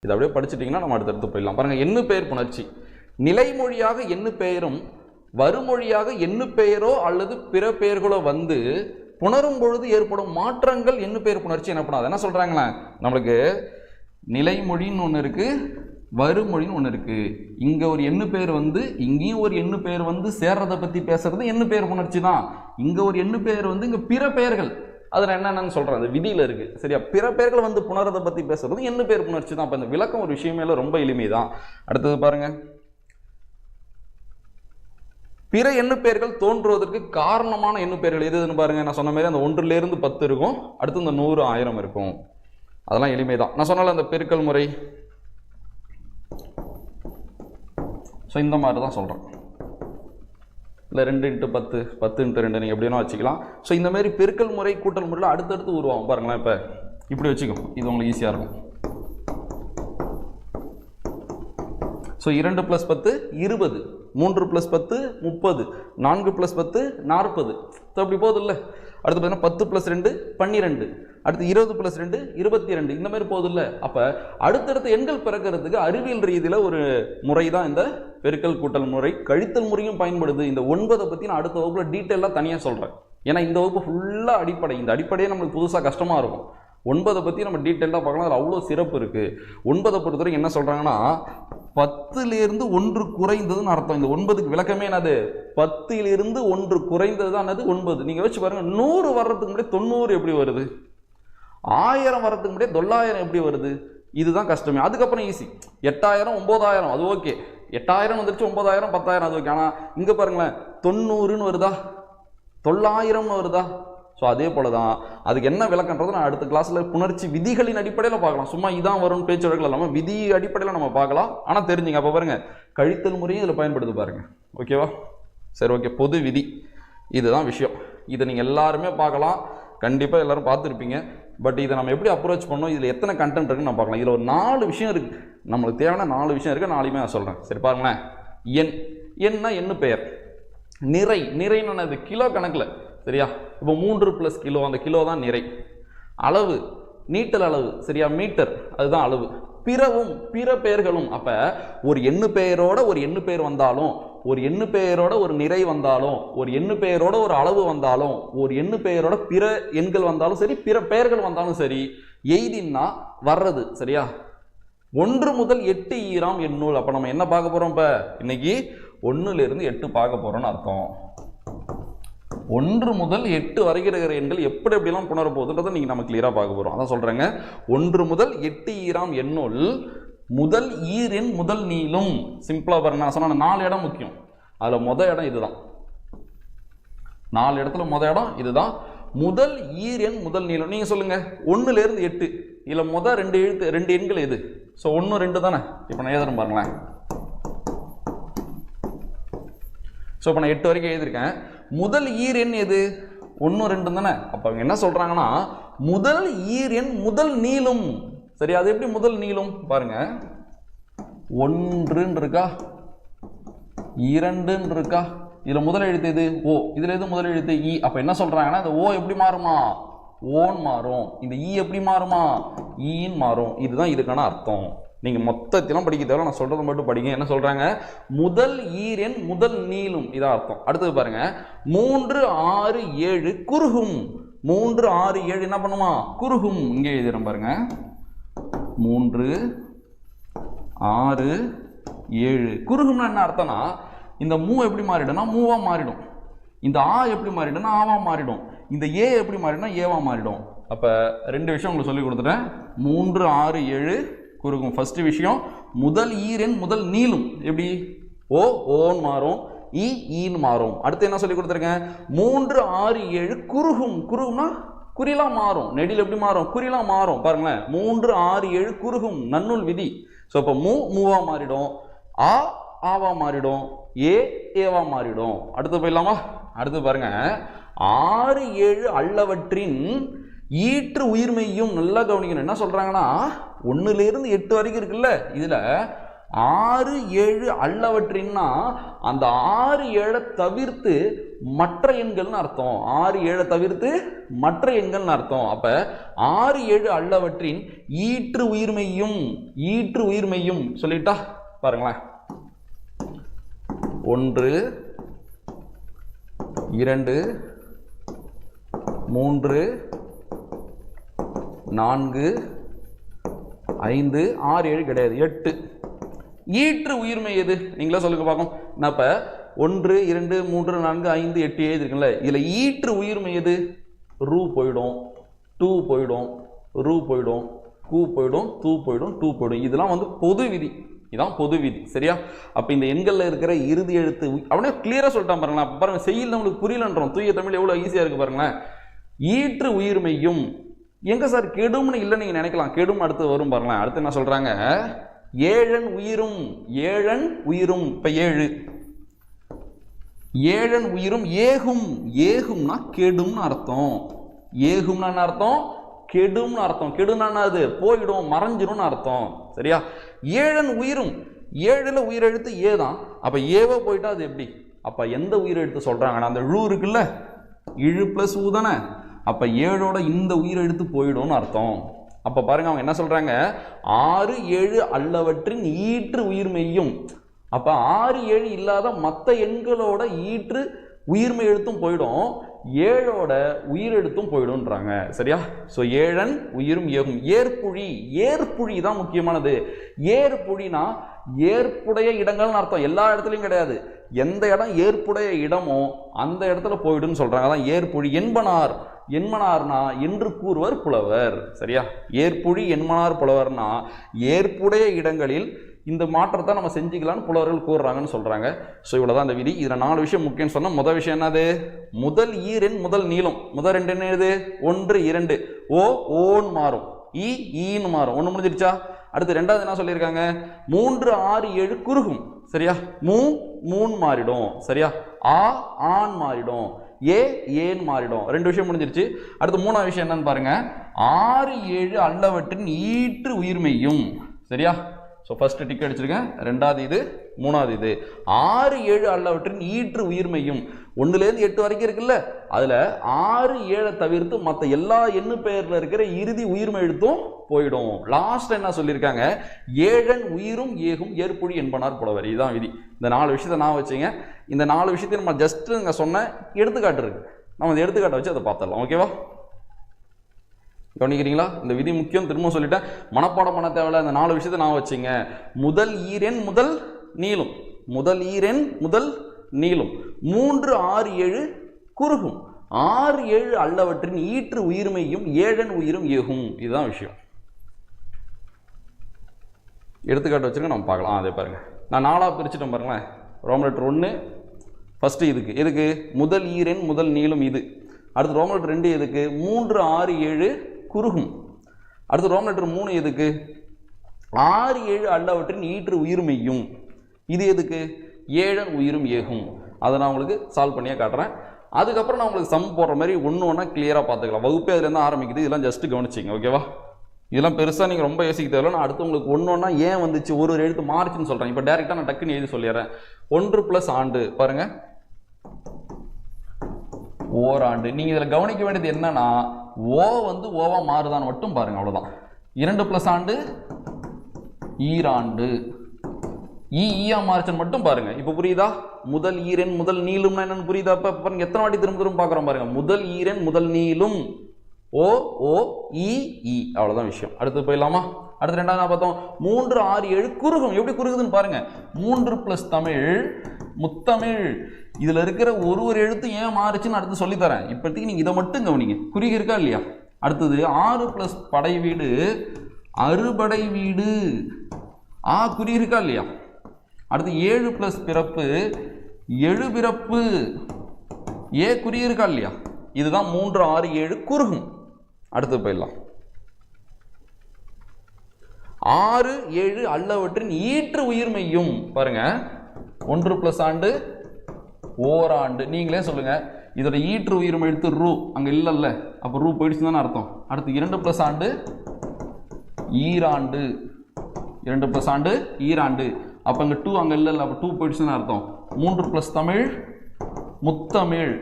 இதை அப்படியே படிச்சிட்டிங்கன்னா நம்ம அடுத்தடுத்து போயிடலாம். பாருங்கள், எண்ணு பெயர் புணர்ச்சி. நிலைமொழியாக எண்ணு பெயரும் வருமொழியாக எண்ணு பெயரோ அல்லது பிற பெயர்களோ வந்து புணரும் பொழுது ஏற்படும் மாற்றங்கள் எண்ணு பெயர் புணர்ச்சி எனப்படாது. என்ன சொல்கிறாங்களே, நம்மளுக்கு நிலைமொழின்னு ஒன்று இருக்குது, வருமொழின்னு ஒன்று இருக்குது. இங்கே ஒரு எண்ணு பெயர் வந்து இங்கேயும் ஒரு எண்ணு பெயர் வந்து சேர்றதை பற்றி பேசுறது எண்ணு பெயர் புணர்ச்சி தான். இங்கே ஒரு எண்ணு பெயர் வந்து இங்கே பிற பெயர்கள் அதில் என்னென்னு சொல்கிறேன், அது விதியில் இருக்குது. சரியா, பிற பெயர்கள் வந்து புணரதை பற்றி பேசுறது எண்ணு பெயர் புணர்ச்சி தான். அப்போ இந்த விளக்கம் ஒரு விஷயமே ரொம்ப எளிமை தான். அடுத்தது பாருங்கள், பிற எண்ணு பெயர்கள் தோன்றுவதற்கு காரணமான எண்ணு பெயர்கள் எதுன்னு பாருங்க. நான் சொன்ன மாதிரி அந்த 1லேருந்து 10 இருக்கும், அடுத்து இந்த 100 1000 இருக்கும். அதெல்லாம் எளிமை தான். நான் சொன்னால அந்த பெருக்கல் முறை, ஸோ இந்த மாதிரி தான் சொல்கிறேன். இல்லை 2 × 10 10 × 2 நீங்கள் எப்படின்னா வச்சுக்கலாம். ஸோ இந்த மாதிரி பெருக்கல் முறை கூட்டல் முறையில் அடுத்தடுத்து உருவாகும். பாருங்களேன், இப்போ இப்படி வச்சுக்கோ, இது உங்களுக்கு ஈஸியாக இருக்கும். ஸோ 2 + 10 20, 3 + 10 30, 4 + 10 40. ஸோ அப்படி போகுது இல்லை. அடுத்து பார்த்தீங்கன்னா 10 + 2 12, அடுத்து 20 + 2 22, இந்த மாதிரி போகுது இல்லை. அப்போ அடுத்தடுத்த எண்கள் பிறக்கிறதுக்கு அறிவியல் ரீதியில் ஒரு முறை தான் இந்த பெருக்கல் கூட்டல் முறை. கழித்தல் முறையும் பயன்படுது. இந்த 9 பற்றி நான் அடுத்த வகுப்பில் டீட்டெயிலாக தனியாக சொல்கிறேன். ஏன்னா இந்த வகுப்பு ஃபுல்லாக அடிப்படை. இந்த அடிப்படையே நம்மளுக்கு புதுசாக கஷ்டமாக இருக்கும். 9 பற்றி நம்ம டீட்டெயிலாக பார்க்கலாம். அதில் அவ்வளோ சிறப்பு இருக்குது. 9 பொறுத்தவரைக்கும் என்ன சொல்கிறாங்கன்னா, 10லேருந்து 1 குறைந்ததுன்னு அர்த்தம். இந்த 9க்கு விளக்கமே என்னது, 10லிருந்து 1 குறைந்தது தான் என்னது 9. நீங்கள் வச்சு பாருங்கள், 100 வர்றதுக்கு முன்னாடி 90 எப்படி வருது, 1000 வர்றதுக்கு முன்னாடி 900 எப்படி வருது, இதுதான் கஷ்டமே. அதுக்கப்புறம் ஈஸி. 8000 9000 அது ஓகே, 8000 வந்துருச்சு, 9000 10000 அது ஓகே. ஆனால் இங்கே பாருங்களேன், 90ன்னு வருதா, 900ன்னு வருதா. ஸோ அதே போல தான் அதுக்கு என்ன விளக்கன்றது நான் அடுத்த கிளாஸில் புணர்ச்சி விதிகளின் அடிப்படையில் பார்க்கலாம். சும்மா இதான் வரும்னு பேச்சு வழக்கில் இல்லாமல் விதி அடிப்படையில் நம்ம பார்க்கலாம். ஆனால் தெரிஞ்சுங்க. அப்போ பாருங்கள், கழித்தல் முறையும் இதில் பயன்படுத்தி பாருங்கள். ஓகேவா, சரி ஓகே. பொது விதி இதுதான் விஷயம். இதை நீங்கள் எல்லாருமே பார்க்கலாம், கண்டிப்பாக எல்லோரும் பார்த்துருப்பீங்க. பட் இதை நம்ம எப்படி அப்ரோச் பண்ணோம், இதில் எத்தனை கண்டென்ட் இருக்குன்னு நான் பார்க்கலாம். இதில் ஒரு 4 விஷயம் இருக்குது, நம்மளுக்கு தேவையான 4 விஷயம் இருக்குது. 4மே நான் சொல்கிறேன். சரி பாருங்களேன், எண்ணா எண்ணு பெயர். நிறைன்னு அது கிலோ கணக்கில். சரியா, இப்போ 3 + கிலோ, அந்த கிலோ தான் நிறை. அளவு நீட்டல் அளவு. சரியா, மீட்டர் அதுதான் அளவு. பிறவும் பிற பெயர்களும். அப்போ ஒரு எண்ணு பெயரோட ஒரு எண்ணு பெயர் வந்தாலும், ஒரு எண்ணு பெயரோட ஒரு நிறை வந்தாலும், ஒரு எண்ணு பெயரோட ஒரு அளவு வந்தாலும், ஒரு எண்ணு பெயரோட பிற எண்கள் வந்தாலும் சரி, பிற பெயர்கள் வந்தாலும் சரி, எய்தின்னா வர்றது. சரியா, 1 முதல் 8 ஈராம் எண்ணூல். அப்போ நம்ம என்ன பார்க்க போகிறோம், இப்போ இன்னைக்கு 1லேருந்து 8 பார்க்க போகிறோன்னு அர்த்தம். 1 முதல் 8 வரைக்கும் இருக்கிற எண்கள் எப்படி எப்படிலாம் புணர போகுதுன்றதை நீங்கள் நம்ம கிளியராக பார்க்க போகிறோம். அதான் சொல்கிறேங்க, 1 முதல் 8 ஈராம் எண்ணுள் முதல் ஈரெண் முதல் நீளும். சிம்பிளாக பாருங்க, நான் சொன்ன 4 இடம் முக்கியம். அதில் மொதல் இடம் இதுதான். 4 இடத்துல மொதல் இடம் இதுதான். முதல் ஈரெண் முதல் நீளம். நீங்கள் சொல்லுங்கள், 1லேருந்து 8 இதில் மொதல் 2 எண்கள் எது? ஸோ 1 2 தானே. இப்போ நான் எழுதுறேன் பாருங்களேன். ஸோ இப்போ நான் 8 வரைக்கும் எழுதியிருக்கேன். முதல் ஈரெண் எது? 1 2 தானே. அப்போ அவங்க என்ன சொல்கிறாங்கன்னா, முதல் ஈரெண் முதல் நீளும். சரி, அது எப்படி முதல் நீளும் பாருங்க. 1 இருக்கா, 2 இருக்கா, இதில் முதல் எழுத்து எது? ஓ. இதில் எது முதல் எழுத்து? இ. அப்போ என்ன சொல்கிறாங்கன்னா, இந்த ஓ எப்படி மாறுமா? ஓன் மாறும். இந்த இ எப்படி மாறுமா? ஈன்னு மாறும். இதுதான் இதுக்கான அர்த்தம். நீங்கள் மொத்தத்திலாம் படிக்க தேவை, நான் சொல்கிறத மட்டும் படிங்க. என்ன சொல்கிறாங்க, முதல் ஈரெண் முதல் நீளும், இதான் அர்த்தம். அடுத்தது பாருங்க, 3 6 7 குறுகும். 3 6 7 என்ன பண்ணுமா? குறுகும். இங்கே எழுதுறேன் பாருங்க, 3 6 7 குறுகும்னா என்ன அர்த்தம்னா, இந்த மூ எப்படி மாறிடும்னா மூவா மாறிடும். இந்த ஆ எப்படி மாறிடும்னா ஆவா மாறிடும். இந்த ஏ எப்படி மாறிடும்னா ஏவா மாறிடும். அப்போ 2 விஷயம் உங்களுக்கு சொல்லி கொடுத்துட்டேன். 3 6 7 குறுகும். ஃபர்ஸ்ட் விஷயம், முதல் ஈரெண் முதல் நீளும். எப்படி? ஓ ஓன்னு மாறும், இ ஈன்னு மாறும். அடுத்து என்ன சொல்லி கொடுத்துருக்கேன், 3 6 7 குறுகும். குறுகும்னா குறிலாம் மாறும். நெடில் எப்படி மாறும்? குறிலாம் மாறும். பாருங்களேன், 3 6 7 குறுகும், நன்னூல் விதி. ஸோ இப்போ மூவா மாறிடும், ஆ ஆவா மாறிடும், ஏவா மாறிடும். அடுத்து போயிடலாமா? அடுத்து பாருங்க, 6 7 அல்லவற்றின் ஈற்று உயிர்மையும். நல்லா கவனிக்கணும். என்ன சொல்றாங்கன்னா, 1லேருந்து 8 வரைக்கும் இருக்குல்ல, இதுல 6 7 அல்லவற்றின்னா அந்த 6 7 தவிர்த்து மற்ற எண்கள்னு அர்த்தம். 6 7 தவிர்த்து மற்ற எண்கள்னு அர்த்தம். அப்ப 6 7 அல்லவற்றின் ஈற்று உயிர்மெய்யும் சொல்லிட்டா பாருங்களேன். 1 2 3 4 5 6 7 கிடையாது, 8. ஈற்று உயிர்மை எது நீங்களே சொல்லுங்க பார்க்கும். நான் இப்போ 1 2 3 4 5 8 7 இருக்குல்ல, இதில் ஈற்று உயிர்மை எது? ரூ போயிடும், டூ போயிடும், ரூ போயிடும், கூ போயிடும், தூ போயிடும், டூ போயிடும். இதெல்லாம் வந்து பொது விதி, இதான் பொது விதி. சரியா? அப்போ இந்த எண்களில் இருக்கிற இறுதி எழுத்து அவனே கிளியராக சொல்லிட்டான் பாருங்களேன். அப்போ பாருங்க, செய்யல நம்மளுக்கு புரியலன்றோம். தூய தமிழ் எவ்வளோ ஈஸியாக இருக்குது பாருங்களேன். ஈற்று உயிர்மையும் எங்க சார் கெடும்னு இல்லை நீங்கள் நினைக்கலாம். கெடும் அடுத்து வரும் பாருங்களேன். அடுத்து என்ன சொல்கிறாங்க? ஏழன் உயிரும். இப்போ 7 ஏழன் உயிரும் ஏகும்னா கெடும்னு அர்த்தம். ஏகும்னா என்ன அர்த்தம்? கெடும்னு அர்த்தம். கெடுனா அது போயிடும், மறைஞ்சிடும்னு அர்த்தம். சரியா? ஏழன் உயிரும், 7ல் உயிரெழுத்து ஏ தான். அப்போ ஏவோ போயிட்டா அது எப்படி? அப்போ எந்த உயிரெழுத்து சொல்கிறாங்கன்னா அந்த ழு இருக்குல்ல, இழு ப்ளஸ் ஊ தானே. அப்போ 7ஓட இந்த உயிரெழுத்து போயிடும்னு அர்த்தம். அப்போ பாருங்க, அவங்க என்ன சொல்கிறாங்க? 6 7 அல்லவற்றின் ஈற்று உயிர்மெய்யும். அப்போ 6 7 இல்லாத மற்ற எண்களோட ஈற்று உயிர்மை எழுத்தும் போயிடும், 7ஓட உயிரெழுத்தும் போயிடும்ன்றாங்க. சரியா? ஸோ ஏழன் உயிரும் ஏகும். ஏற்புழி தான் முக்கியமானது. ஏற்புழினா ஏற்புடைய இடங்கள்னு அர்த்தம். எல்லா இடத்துலையும் கிடையாது. எந்த இடம் ஏற்புடைய இடமோ அந்த இடத்துல போயிடும்னு சொல்றாங்க. அதான் ஏற்புழி. என்மனார்னா என்று கூறுவர் புலவர். சரியா? ஏற்புழி என்மனார் புலவர்னா ஏற்புடைய இடங்களில் இந்த மாற்றத்தை நம்ம செஞ்சுக்கலான்னு புலவர்கள் கூறுறாங்கன்னு சொல்றாங்க. ஸோ இவ்வளோதான் இந்த விதி. இதில் 4 விஷயம் முக்கியம்னு சொன்னால், முதல் விஷயம் என்னது? முதல் ஈரெண் முதல் நீளம். முதல் 2 என்ன எது? 1 2. ஓன்னு மாறும், ஈன்னு மாறும். 1 முடிஞ்சிருச்சா? அடுத்து 2வது என்ன சொல்லியிருக்காங்க? 3 6 7 குறுகும். சரியா? மூணு மாறிடும். சரியா? ஆன் மாறிடும், ஏன்னு மாறிடும். 2 விஷயம் முடிஞ்சிருச்சு. அடுத்து 3வது விஷயம் என்னன்னு பாருங்க. 6 7 அல்லவற்றின் ஈற்று உயிர்மெய்யும். சரியா? ஸோ ஃபர்ஸ்ட் டிக் அடிச்சிருக்கேன், 2வது இது, 3வது இது. 6 7 அல்லவற்றின் ஈற்று உயிர்மெய்யும் 1லேருந்து 8 வரைக்கும் இருக்குல்ல, அதில் 6 7 தவிர்த்து மற்ற எல்லா எண்ணு பெயரில் இருக்கிற இறுதி உயிர்மை எழுத்தும் போயிடும். லாஸ்ட் என்ன சொல்லியிருக்காங்க? ஏழன் உயிரும் ஏகும் ஏற்புழி என்பனார் புலவர். இதுதான் விதி. இந்த 4 விஷயத்தை நான் வச்சுங்க. இந்த 4 விஷயத்தையும் நம்ம ஜஸ்ட் இங்கே சொன்ன எடுத்துக்காட்டு இருக்கு, நம்ம இந்த எடுத்துக்காட்டை வச்சு அதை பார்த்துடலாம். ஓகேவா? கவனிக்கிறீங்களா? இந்த விதி முக்கியம். திரும்ப சொல்லிட்டேன், மனப்பாடம் பண்ண தேவையில்ல. இந்த 4 விஷயத்தை நான் வச்சுங்க. முதல் ஈரெண் முதல் நீளும். 3 6 7 குறுகும். 6 7 அல்லவற்றின் ஈற்று உயிர்மையும் ஏழன் உயிரும் ஏகும். இதுதான் விஷயம். எடுத்துக்காட்டு வச்சுருங்க, நம்ம பார்க்கலாம். அதே பாருங்க, நான் 4ஆக பிரிச்சுட்டேன் பாருங்களேன். ரோமன் லெட்டர் 1 ஃபர்ஸ்ட் எதுக்கு முதல் ஈரெண் முதல் நீளும் இது. அடுத்து ரோமன் லெட்டர் 2 எதுக்கு? 3 6 7 குறுகும். அடுத்து ரோமன் லெட்டர் 3 எதுக்கு? 6 7 அல்லவற்றின் ஈற்று உயிர்மெய்யும். இது எதுக்கு? ஏழன் உயிரும் ஏகும். அதை நான் உங்களுக்கு சால்வ் பண்ணியே காட்டுறேன். அதுக்கப்புறம் நான் உங்களுக்கு சம் போடுற மாதிரி ஒன்று கிளியராக பார்த்துக்கலாம். வகுப்பே அதுலேருந்து ஆரம்பிக்குது. இதெல்லாம் ஜஸ்ட் கவனிச்சிங்க. ஓகேவா? இதெல்லாம் பெருசாக நீங்கள் ரொம்ப யோசிக்க தேவையில்ல. நான் அடுத்து உங்களுக்கு ஒன்றா ஏன் வந்துச்சு, ஒரு எழுத்து மாறிச்சுன்னு சொல்கிறேன். இப்போ டேரெக்டாக நான் டக்குன்னு எழுதி சொல்லிடுறேன். 1 + ஆண்டு பாருங்கள், ஓராண்டு. நீங்கள் இதில் கவனிக்க வேண்டியது என்னன்னா, வந்து ஓவா மாறுதான்னு மட்டும் பாருங்க, அவ்வளோதான். 2 + ஆண்டு ஈராண்டு. ஈயா மாறுச்சுன்னு மட்டும் பாருங்க. இப்போ புரியுதா? முதல் ஈரெண் முதல் நீளும்னா என்னன்னு புரியுதா? இப்போ பாருங்க, எத்தனை வாட்டி திரும்ப பார்க்குறோம் பாருங்க. முதல் ஈரெண் முதல் நீளும் ஓ இ. அவ்வளோதான் விஷயம். அடுத்து போயிடலாமா? அடுத்து 2வது நான் பார்த்தோம். 3 6 7 குறுகும். எப்படி குறுகுதுன்னு பாருங்க. 3 + தமிழ் முத்தமிழ். இதில் இருக்கிற ஒரு எழுத்து ஏன் மாறுச்சுன்னு அடுத்து சொல்லித்தரேன். இப்போதைக்கு நீங்கள் இதை மட்டும் கவனிங்க. குறுகி இருக்கா இல்லையா? அடுத்தது 6 + படை வீடு அறுபடை வீடு. குறுகி இருக்கா இல்லையா? அடுத்து 7 + பிறப்பு எழுபிறப்பு. குறுகி இருக்கா இல்லையா? இதுதான் 3 6 7 குறுகும். அடுத்து போயிடலாம். 6 7 அல்லவற்றின் ஈற்று உயிர்மெய்யும் பாருங்க. 1 + ஆண்டு ஓராண்டு. நீங்களே சொல்லுங்க, இதோட ஈற்று உயிர்மெய் எழுத்து ரூ அங்கே இல்லைல்ல, அப்போ ரூ போயிடுச்சுன்னு தானே அர்த்தம். அடுத்து 2 + ஆண்டு ஈராண்டு. 2 + ஆண்டு ஈராண்டு. அப்போ இங்கே 2 அங்கே இல்லை, அப்போ 2 போயிடுச்சுன்னு அர்த்தம். 3 + தமிழ் முத்தமிழ்.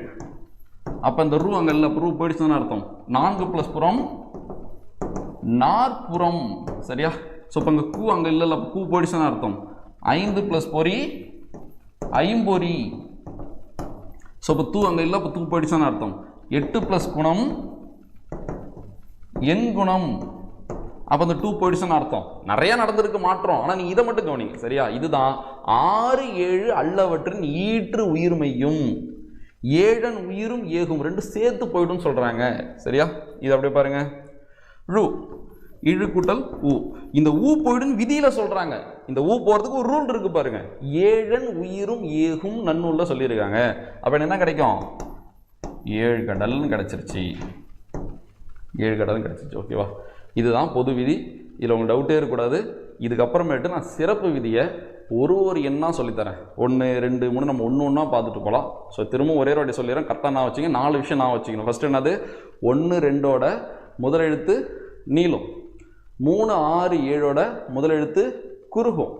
அப்போ இந்த ரூ அங்கே இல்லை, அப்போ ரூ போயிடுச்சுன்னு அர்த்தம். 4 + புறம் நாற்புறம். சரியா? ஸோ இப்போ இங்கே கூ அங்கே இல்லை, அப்போ கூ போயிடுச்சுன்னு அர்த்தம். 5 + பொறி ஐம்பொறி. ஸோ இப்போ தூ அங்கே இல்லை, அப்போ தூ போயிடுச்சுன்னு அர்த்தம். 8 + குணம் என் குணம். அப்போ இந்த 2 போயிடுச்சுன்னு அர்த்தம். நிறைய நடந்திருக்கு மாற்றம், ஆனால் நீ இதை மட்டும் கவனிங்க. சரியா? இதுதான் 6 7 அல்லவற்றின் ஈற்று உயிர்மையும் ஏழன் உயிரும் ஏகும் 2 சேர்த்து போயிடும் சொல்றாங்க. சரியா? இது அப்படியே பாருங்க. ழு இழு கூட்டல் ஊ. இந்த ஊ போயிடும் விதியில சொல்றாங்க. இந்த ஊ போறதுக்கு ஒரு ரூல் இருக்கு பாருங்க. ஏழன் உயிரும் ஏகும் நன்னூல்ல சொல்லியிருக்காங்க. அப்ப என்ன கிடைக்கும்? 7 கடல்னு கிடைச்சிருச்சு. 7 கடல் கிடைச்சிருச்சு. ஓகேவா? இதுதான் பொது விதி. இதில் உங்களுக்கு டவுட்டே இருக்கக்கூடாது. இதுக்கப்புறமேட்டு நான் சிறப்பு விதியை ஒரு எண்ணா சொல்லித்தரேன். 1 2 3 நம்ம ஒன்றா பார்த்துட்டு போகலாம். ஸோ திரும்ப ஒரே வாட்டி சொல்லிடுறேன், கரெக்டாக நான் வச்சுங்க. 4 விஷயம் நான் வச்சுக்கணும். ஃபஸ்ட்டு என்னது? 1 2ஓட முதல் எழுத்து நீளும். 3 6 7ஓட முதல் எழுத்து குறுகும்.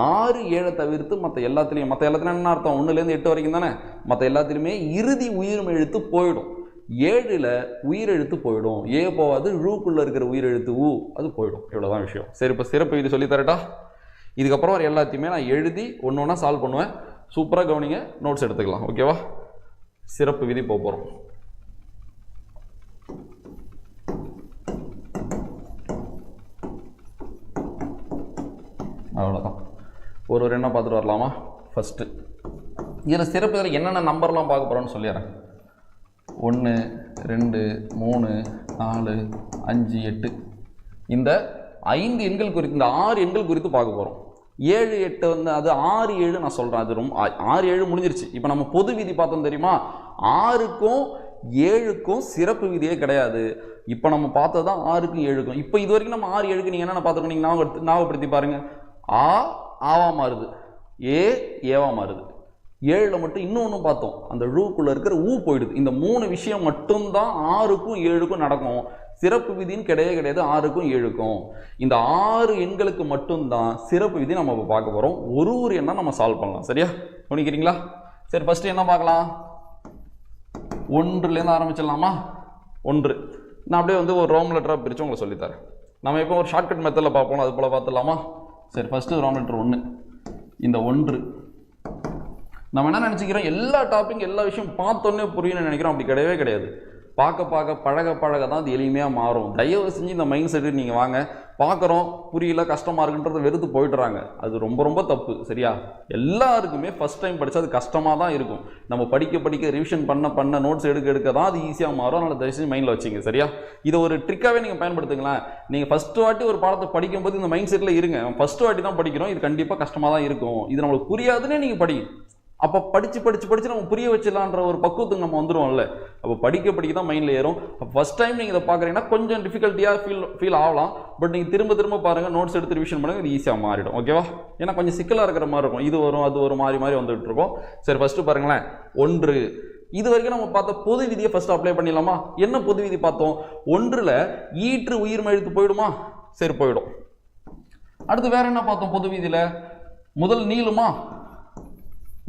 6 7 தவிர்த்து மற்ற எல்லாத்துலேயும் என்ன அர்த்தம்? 1லேருந்து 8 வரைக்கும் தானே. மற்ற எல்லாத்துலேயுமே இறுதி உயிர்மை எழுத்து போயிடும். 7ல் உயிரெழுத்து போயிடும். ஏ போகாது. ழூக்குள்ளே இருக்கிற உயிரெழுத்து ஊ அது போயிடும். இவ்வளோதான் விஷயம். சரி, இப்போ சிறப்பு விதி சொல்லித்தரட்டா? இதுக்கப்புறம் வர எல்லாத்தையுமே நான் எழுதி ஒன்று சால்வ் பண்ணுவேன். சூப்பராக கவனிங்க, நோட்ஸ் எடுத்துக்கலாம். ஓகேவா? சிறப்பு விதி போகிறோம். அவ்வளோதான். ஒரு என்ன பார்த்துட்டு வரலாமா? ஃபஸ்ட்டு இதில் சிறப்பு இதில் என்னென்ன நம்பர்லாம் பார்க்க போகிறோன்னு சொல்லிடுறேன். 1 2 3 4 5 8 இந்த 5 எண்கள் குறித்து, இந்த 6 எண்கள் குறித்து பார்க்க போகிறோம். 7 8 வந்து அது 6 7 நான் சொல்கிறேன். அது ரொம்ப 6 7 முடிஞ்சிருச்சு. இப்போ நம்ம பொது விதி பார்த்தோம் தெரியுமா? 6க்கும் 7க்கும் சிறப்பு விதியே கிடையாது. இப்போ நம்ம பார்த்தது தான் 6க்கும் 7க்கும். இப்போ இது வரைக்கும் நம்ம 6 7க்கு நீங்கள் என்னென்ன பார்த்துருக்கோம்? நீங்கள் ஞாபகப்படுத்தி பாருங்கள். ஆவா மாறுது, ஏவா மாறுது. 7ல் மட்டும் இன்னொன்று பார்த்தோம், அந்த ழூக்குள்ளே இருக்கிற ஊ போயிடுது. இந்த 3 விஷயம் மட்டும்தான் 6க்கும் 7க்கும் நடக்கும். சிறப்பு விதின்னு கிடையாது 6க்கும் 7க்கும். இந்த 6 எண்களுக்கு மட்டும்தான் சிறப்பு விதி நம்ம இப்போ பார்க்க போகிறோம். ஒரு எண்ணா நம்ம சால்வ் பண்ணலாம். சரியா? கவனிக்கிறீங்களா? சரி, ஃபஸ்ட்டு என்ன பார்க்கலாம்? 1லேருந்து ஆரம்பிச்சிடலாமா? 1 நான் அப்படியே வந்து ஒரு ரோம் லெட்டராக பிரித்து உங்களுக்கு சொல்லித்தரேன். நம்ம இப்போ ஒரு ஷார்ட்கட் மெத்தடில் பார்ப்போம், அது போல் பார்த்துடலாமா? சரி, ஃபஸ்ட்டு ரோம் லெட்டர் 1. இந்த 1 நம்ம என்ன நினச்சிக்கிறோம்? எல்லா டாபிக் எல்லா விஷயம் பார்த்தோன்னே புரியணும்னு நினைக்கிறோம். அப்படி கிடையவே கிடையாது. பார்க்க பழக தான் அது எளிமையாக மாறும். தயவு செஞ்சு இந்த மைண்ட் செட்டு நீங்கள் வாங்க. பார்க்குறோம், புரியல, கஷ்டமாக இருக்குன்றதை வெறுத்து போயிட்டுறாங்க. அது ரொம்ப தப்பு. சரியா? எல்லாருக்குமே ஃபஸ்ட் டைம் படித்தா அது கஷ்டமாக தான் இருக்கும். நம்ம படிக்க ரிவிஷன் பண்ண நோட்ஸ் எடுக்க தான் அது ஈஸியாக மாறும். அதனால் தயவு செஞ்சு மைண்டில் வச்சுங்க. சரியா? இதை ஒரு ட்ரிக்காகவே நீங்கள் பயன்படுத்துங்களேன். நீங்கள் ஃபஸ்ட்டு வாட்டி ஒரு பாடத்தை படிக்கும்போது இந்த மைண்ட் செட்டில் இருங்க. ஃபஸ்ட்டு வாட்டி தான் படிக்கிறோம், இது கண்டிப்பாக கஷ்டமாக தான் இருக்கும். இது நம்மளுக்கு புரியாதுன்னே நீங்கள் படிங்க. அப்போ படித்து நம்ம புரிய வச்சிடலான்ற ஒரு பக்குவத்துக்கு நம்ம வந்துடுவோம்ல. அப்போ படிக்க தான் மைண்டில் ஏறும். அப்போ ஃபஸ்ட் டைம் நீங்கள் இதை பார்க்குறீங்கன்னா கொஞ்சம் டிஃபிகல்ட்டியாக ஃபீல் ஆகலாம். பட் நீங்கள் திரும்ப பாருங்கள், நோட்ஸ் எடுத்து ரிவிஷன் பண்ணுங்கள், இது ஈஸியாக மாறிடும். ஓகேவா? ஏன்னா கொஞ்சம் சிக்கலாக இருக்கிற மாதிரி இருக்கும். இது வரும் அது ஒரு மாறி வந்துகிட்டு இருக்கும். சரி, ஃபஸ்ட்டு பாருங்களேன். 1 இது வரைக்கும் நம்ம பார்த்த பொது விதியை ஃபஸ்ட்டு அப்ளை பண்ணிடலாமா? என்ன பொது விதி பார்த்தோம்? 1ல் ஈற்று உயிர்மை எழுத்து போயிடுமா? சரி, போயிடும். அடுத்து வேற என்ன பார்த்தோம்? பொது விதியில் முதல் நீளுமா?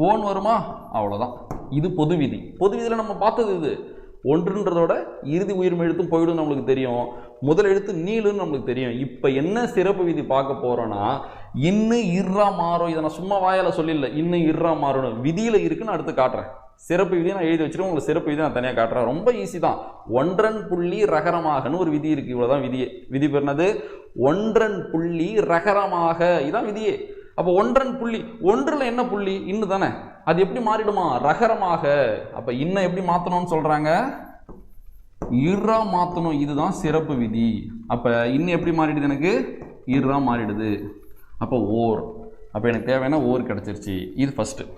ஓன் வருமா? அவ்வளோதான். இது பொது விதி. பொது விதியில் நம்ம பார்த்தது இது. 1ன்றதோட இறுதி உயிர்மை எழுத்தும் போயிடும் நம்மளுக்கு தெரியும். முதல் எழுத்து நீளுன்னு நம்மளுக்கு தெரியும். இப்போ என்ன சிறப்பு விதி பார்க்க போகிறோன்னா, இன்னும் இர்ரா மாறும். இதை நான் சும்மா வாயால் சொல்லிடல. இன்னும் இர்ரா மாறணும் விதியில் இருக்குன்னு அடுத்து காட்டுறேன். சிறப்பு விதியை நான் எழுதி வச்சுருக்கேன். உங்களுக்கு சிறப்பு விதி நான் தனியாக காட்டுறேன். ரொம்ப ஈஸி தான். 1 புள்ளி ரகரமாகனு ஒரு விதி இருக்குது. இவ்வளோதான் விதியே. விதி பெருனது 1 புள்ளி ரகரமாக. இதுதான் விதியே. அப்போ 1 புள்ளி 1ல் என்ன புள்ளி? இன்னு தானே. அது எப்படி மாறிடுமா? ரகரமாக. அப்போ இன்னும் எப்படி மாற்றணும்னு சொல்கிறாங்க? இர்ரா மாற்றணும். இதுதான் சிறப்பு விதி. அப்போ இன்னும் எப்படி மாறிடுது? எனக்கு இர்ரா மாறிடுது. அப்போ ஓர். அப்போ எனக்கு தேவையான ஓர் கிடச்சிருச்சு. இது ஃபஸ்ட்டு.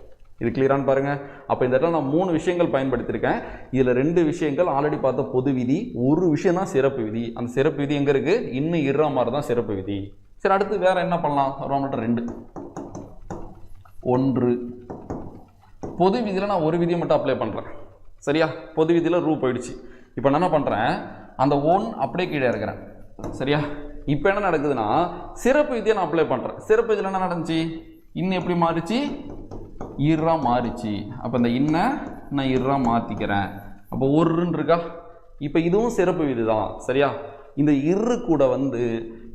இது கிளியரானு பாருங்கள். அப்போ இந்த இடத்துல நான் 3 விஷயங்கள் பயன்படுத்தியிருக்கேன். இதில் 2 விஷயங்கள் ஆல்ரெடி பார்த்த பொது விதி, ஒரு விஷயம் தான் சிறப்பு விதி. அந்த சிறப்பு விதி எங்கே இருக்குது? இன்னும் இர்ரா மாதிரி தான் சிறப்பு விதி. சரி, அடுத்து வேற என்ன பண்ணலாம்? Rome letter 2. 1 பொது விதியில் நான் ஒரு விதியை மட்டும் அப்ளை பண்ணுறேன். சரியா? பொது விதியில் ரூ போயிடுச்சு. இப்போ நான் என்ன பண்ணுறேன்? அந்த 1 அப்படியே கீழே இருக்கிறேன். சரியா? இப்போ என்ன நடக்குதுன்னா சிறப்பு விதியை நான் அப்ளை பண்ணுறேன். சிறப்பு விதியில் என்ன நடந்துச்சு, இன்னும் எப்படி மாறிச்சு, ஈரா மாறிச்சு. அப்போ இந்த இன்னை நான் ஈரா மாற்றிக்கிறேன். அப்போ ஒருன்னு இருக்கா. இப்போ இதுவும் சிறப்பு விதி தான் சரியா. இந்த இரு கூட வந்து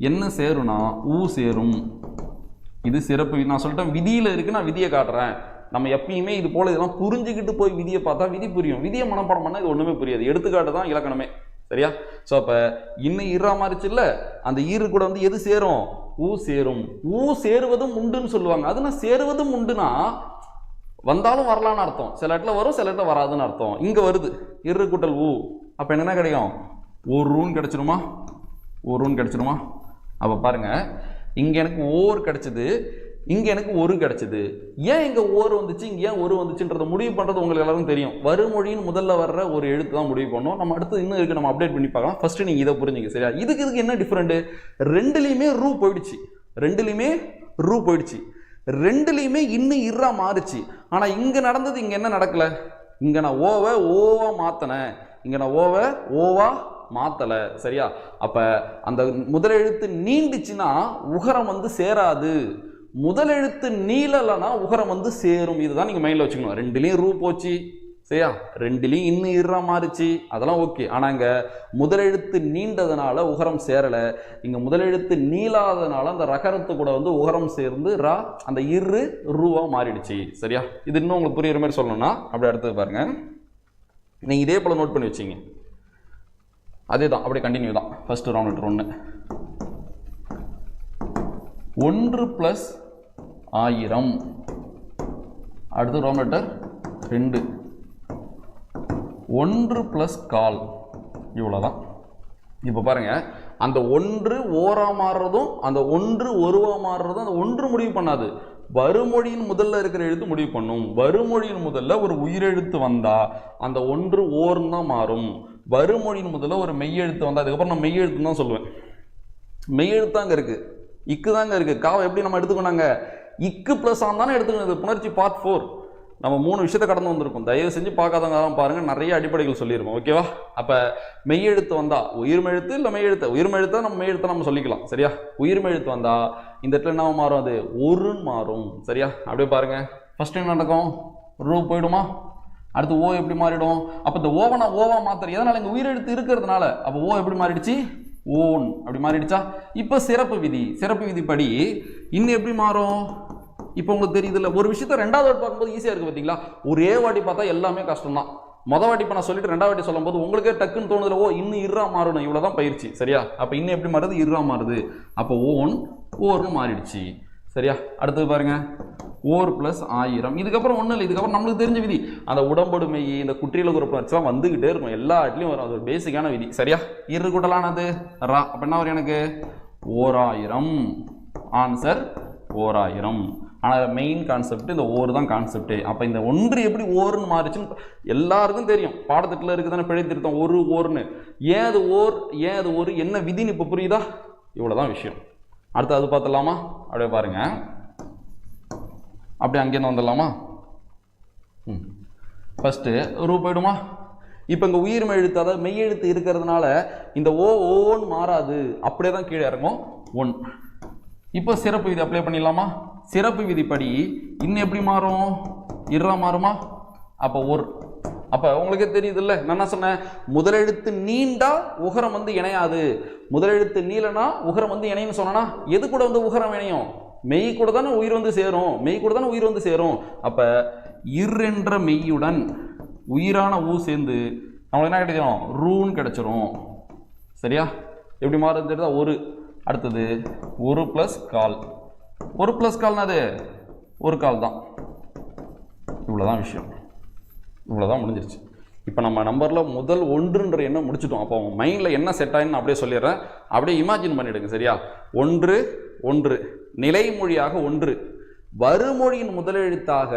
என்ன சேரும்னா ஊ சேரும். இது சிறப்பு விதி. நான் சொல்லிட்டேன் விதியில் இருக்கு, நான் விதியை காட்டுறேன். நம்ம எப்பயுமே இது போல இதெல்லாம் புரிஞ்சுக்கிட்டு போய் விதியை பார்த்தா விதி புரியும். விதியை மனப்பாடம் பண்ணால் இது ஒன்றுமே புரியாது. எடுத்துக்காட்டு தான் இலக்கணமே சரியா. ஸோ அப்போ இன்னும் ஈரா மாறிச்சு இல்லை, அந்த ஈரு கூட வந்து எது சேரும், ஊ சேரும். ஊ சேருவதும் உண்டுன்னு சொல்லுவாங்க. அது நான் சேருவதும் உண்டுனா வந்தாலும் வரலான்னு அர்த்தம். சில இடத்துல வரும், சில இடத்துல வராதுன்னு அர்த்தம். இங்கே வருது இரு கூட்டல் ஊ. அப்போ என்ன கிடைக்கும், ஒரு ரூன் கிடைச்சிருமா, ஒரு ரூன் கிடைச்சிருமா. அப்போ பாருங்க, இங்கே எனக்கு ஓர் கிடைச்சிது, இங்கே எனக்கு ஒரு கிடைச்சிது. ஏன் இங்கே ஓர் வந்துச்சு, இங்கே ஏன் ஒரு வந்துச்சுன்றதை முடிவு பண்ணுறது உங்களுக்கு எல்லாருக்கும் தெரியும். வருமொழியின் முதல்ல வர்ற ஒரு எழுத்து தான் முடிவு பண்ணோம். நம்ம அடுத்து இன்னும் இருக்குது, நம்ம அப்டேட் பண்ணி பார்க்கலாம். ஃபர்ஸ்ட் நீங்கள் இதை புரிஞ்சுங்க சரியா. இதுக்கு என்ன டிஃப்ரெண்ட்டு, ரெண்டுலேயுமே ரூ போயிடுச்சு, ரெண்டுலேயுமே ரூ போயிடுச்சு, ரெண்டுலேயுமே இன்னும் இர்ரா மாறுச்சு. ஆனால் இங்கே நடந்தது இங்கே என்ன நடக்கலை, இங்கே நான் ஓவை ஓவா மாற்றினேன், இங்கே நான் ஓவை ஓவா மாற்றலை சரியா. அப்போ அந்த முதலெழுத்து நீண்டுச்சுன்னா உகரம் வந்து சேராது, முதலெழுத்து நீளலைன்னா உகரம் வந்து சேரும். இதுதான் நீங்கள் மைண்டில் வச்சுக்கணும். ரெண்டுலேயும் ரூ போச்சு சரியா, ரெண்டுலேயும் இன்னும் இர்ரா மாறுச்சு, அதெல்லாம் ஓகே. ஆனால் இங்கே முதலெழுத்து நீண்டதுனால உகரம் சேரலை, இங்கே முதலெழுத்து நீளாததுனால அந்த ரகரத்து கூட வந்து உகரம் சேர்ந்து ரா அந்த இரு ரூவாக மாறிடுச்சு சரியா. இது இன்னும் உங்களுக்கு புரியுற மாதிரி சொல்லணும்னா அப்படி அடுத்தது பாருங்க, நீங்கள் இதே போல் நோட் பண்ணி வச்சிங்க. அதே தான் அப்படியே கண்டினியூ தான். First round letter 1, 1 + 1000. அடுத்து ரவுண்ட் லெட்டர் 2, 1 + 1/4. இவ்வளோதான். இப்போ பாருங்க, அந்த 1 ஓரா மாறுறதும் அந்த 1 ஒருவா மாறுறதும் அந்த 1 முடிவு பண்ணாது, வருமொழியின் முதல்ல இருக்கிற எழுத்து முடிவு பண்ணும். வருமொழியின் முதல்ல ஒரு உயிரெழுத்து வந்தா அந்த 1 ஓர்னு தான் மாறும். வருமொழியின் முதல்ல ஒரு மெய்யெழுத்து வந்தா, அதுக்கப்புறம் நான் மெய்யெழுத்துன்னு தான் சொல்லுவேன். மெய்யெழுத்து தாங்க இருக்கு, இக்கு தாங்க இருக்கு. காவை எப்படி நம்ம எடுத்துக்கொண்டாங்க, இக்கு ப்ளஸ் ஆன் தானே எடுத்துக்கணும். புணர்ச்சி பார்ட் 4 நம்ம 3 விஷயத்தை கடந்து வந்திருக்கோம். தயவு செஞ்சு பார்க்காதவங்க தான் பாருங்க, நிறைய அடிப்படைகள் சொல்லியிருக்கோம் ஓகேவா. அப்போ மெய்யெழுத்து வந்தா உயிர்மெழுத்து இல்லை மெய்யெழுத்து, உயிர்மெழுத்தை நம்ம மெய்யெழுத்தை நம்ம சொல்லிக்கலாம் சரியா. உயிர்மெழுத்து வந்தா இந்த இடத்துல என்ன மாறும், அது ஒருன்னு மாறும் சரியா. அப்படியே பாருங்க, ஃபர்ஸ்ட் என்ன நடக்கும், ரூ போயிடுமா, அடுத்து ஓ எப்படி மாறிடும். அப்போ இந்த ஓவை நான் ஓவா மாத்திரம், எதனால இங்கே உயிரெழுத்து இருக்கிறதுனால. அப்போ ஓ எப்படி மாறிடுச்சு, ஓன் அப்படி மாறிடுச்சா. இப்போ சிறப்பு விதி, சிறப்பு விதிப்படி இன்னும் எப்படி மாறும். இப்போ உங்களுக்கு தெரியுது இல்லை, ஒரு விஷயத்த ரெண்டாவது வாட்டி பார்க்கும்போது ஈஸியாக இருக்குது பார்த்தீங்களா. ஒரே வாட்டி பார்த்தா எல்லாமே கஷ்டம் தான். மொதல் வாட்டி இப்போ நான் சொல்லிட்டு ரெண்டாவது வாட்டி சொல்லும் போது உங்களுக்கே டக்குன்னு தோணுதுல, ஓ இன்னும் இர்ரா மாறணும், இவ்வளோதான் பயிற்சி சரியா. அப்போ இன்னும் எப்படி மாறுது, இர்ரா மாறுது. அப்போ ஓன் ஓர்னு மாறிடுச்சு சரியா. அடுத்தது பாருங்க, ஓர் + 1000. இதுக்கப்புறம் ஒன்றும் இல்லை, இதுக்கப்புறம் நம்மளுக்கு தெரிஞ்ச விதி, அந்த உடம்படுமை இந்த குற்றியல குறுப்புணர்ச்சிலாம் வந்துகிட்டே இருக்கும், எல்லா இடத்துலையும் வரும். அது ஒரு பேசிக்கான விதி சரியா. இரு கூட்டலானது ரா, அப்போ என்ன வரும் எனக்கு 1000. ஆன்சர் 1000. ஆனால் மெயின் கான்செப்ட் இந்த ஓர் தான் கான்செப்ட். அப்போ இந்த 1 எப்படி ஓர்னு மாறிச்சுன்னு எல்லாருக்கும் தெரியும், பாடத்திட்டத்தில் இருக்குது தானே பிழை திருத்தம் ஒரு ஓர்னு. ஏன் அது ஓர், ஏன் அது ஒரு, என்ன விதின்னு இப்போ புரியுதா. இவ்வளோதான் விஷயம். அடுத்து அது பார்த்துடலாமா. அப்படியே பாருங்க, அப்படியே அங்கேருந்து வந்துடலாமா. ஃபர்ஸ்ட்டு ரூ போயிடுமா. இப்போ இங்கே உயிர் எழுத்து, அதாவது மெய்யெழுத்து இருக்கிறதுனால இந்த ஓன்னு மாறாது, அப்படியே தான் கீழே இறங்கும் 1. இப்போ சிறப்பு விதி அப்ளை பண்ணிடலாமா. சிறப்பு விதிப்படி இன்னும் எப்படி மாறும், இர்ரா மாறுமா. அப்போ ஒரு, அப்போ உங்களுக்கே தெரியுது இல்லை, நான் என்ன சொன்னேன், முதலெழுத்து நீண்டா உகரம் வந்து இணையாது, முதலெழுத்து நீளனா உகரம் வந்து இணைன்னு சொன்னா எது கூட வந்து உகரம் இணையும், மெய் கூட தானே உயிர் வந்து சேரும், மெய் கூட தானே உயிர் வந்து சேரும். அப்போ இர் என்ற மெய்யுடன் உயிரான ஊ சேர்ந்து நம்மளுக்கு என்ன கிடைச்சிடும், ரூன்னு கிடைச்சிரும் சரியா. எப்படி மாறுது தெரியுதா, ஒரு. அடுத்தது 1 + 1/4. 1 + 1/4 ஒரு கால் தான். இவ்வளோதான் விஷயம், இவ்வளோதான் முடிஞ்சிருச்சு. இப்போ நம்ம நம்பரில் முதல் 1ன்ற எண்ணம் முடிச்சிட்டோம். அப்போ உங்கள் மைண்டில் என்ன செட் ஆகின்னு அப்படியே சொல்லிடுறேன், அப்படியே இமேஜின் பண்ணிவிடுங்க சரியா. 1 1 நிலைமொழியாக 1, வருமொழியின் முதலெழுத்தாக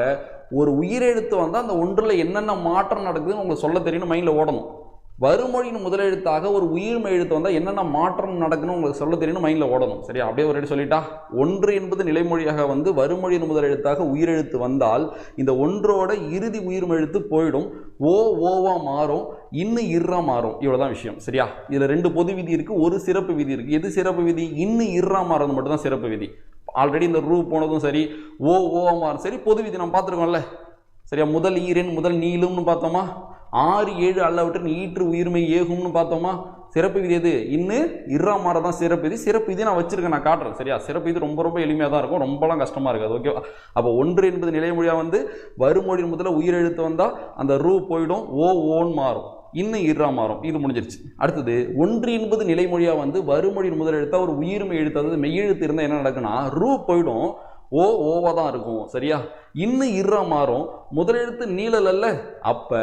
ஒரு உயிரெழுத்து வந்தால் அந்த 1ல் என்னென்ன மாற்றம் நடக்குதுன்னு உங்களுக்கு சொல்ல தெரியும்னு மைண்டில் ஓடணும். வருமொழியின் முதலெழுத்தாக ஒரு உயிர்மை எழுத்து வந்தால் என்னென்ன மாற்றம் நடக்குன்னு உங்களுக்கு சொல்ல தெரியும்னு மைண்டில் ஓடணும் சரியா. அப்படியே ஒரு ரெடி சொல்லிட்டா, 1 என்பது நிலைமொழியாக வந்து வருமொழியின் முதலெழுத்தாக உயிரெழுத்து வந்தால் இந்த 1ஓட இறுதி உயிர்மெழுத்து போயிடும், ஓவா மாறும். இன்னு இர்ரா மாறும். இவ்வளவுதான் விஷயம். சரியா? இதுல ரெண்டு பொது விதி இருக்கு, ஒரு சிறப்பு விதி இருக்கு. எது சிறப்பு விதி? இன்னு இர்ரா மாறது மட்டும் தான் சிறப்பு விதி. ஆல்ரெடி இந்த ரூ போனதும் சரி, ஓ மாறும் சரி, பொது விதி நம்ம பார்த்துருக்கோம்ல. சரியா? முதல் ஈரெண் முதல் நீளும்னு பார்த்தோமா, 6 7 அல்லவற்றின் ஈற்று உயிர்மை ஏகும்னு பார்த்தோமா. சிறப்பு விதி எது? இன்னு இர்ரா மாறதான் சிறப்பு விதி. சிறப்பு விதி நான் வச்சிருக்கேன், நான் காட்டுறேன். சரியா? சிறப்பு விதி ரொம்ப ரொம்ப எளிமையாக தான் இருக்கும், ரொம்பலாம் கஷ்டமா இருக்காது. ஓகேவா? அப்போ 1 என்பது நிலைமொழியாக வந்து வருமொழியின் முதல்ல உயிரெழுத்து வந்தால் அந்த ரூ போயிடும், ஓன்னு மாறும், இன்னும் இர்ரா மாறும். இது முடிஞ்சிருச்சு. அடுத்தது 1 என்பது நிலைமொழியாக வந்து வருமொழியின் முதல் எழுத்தா ஒரு உயிர்மை எழுத்து, அதாவது மெய்யெழுத்து இருந்தால் என்ன நடக்குன்னா ரூ போயிடும், ஓவா தான் இருக்கும். சரியா? இன்னும் இர்ரா மாறும், முதலெழுத்து நீளல் அல்ல, அப்ப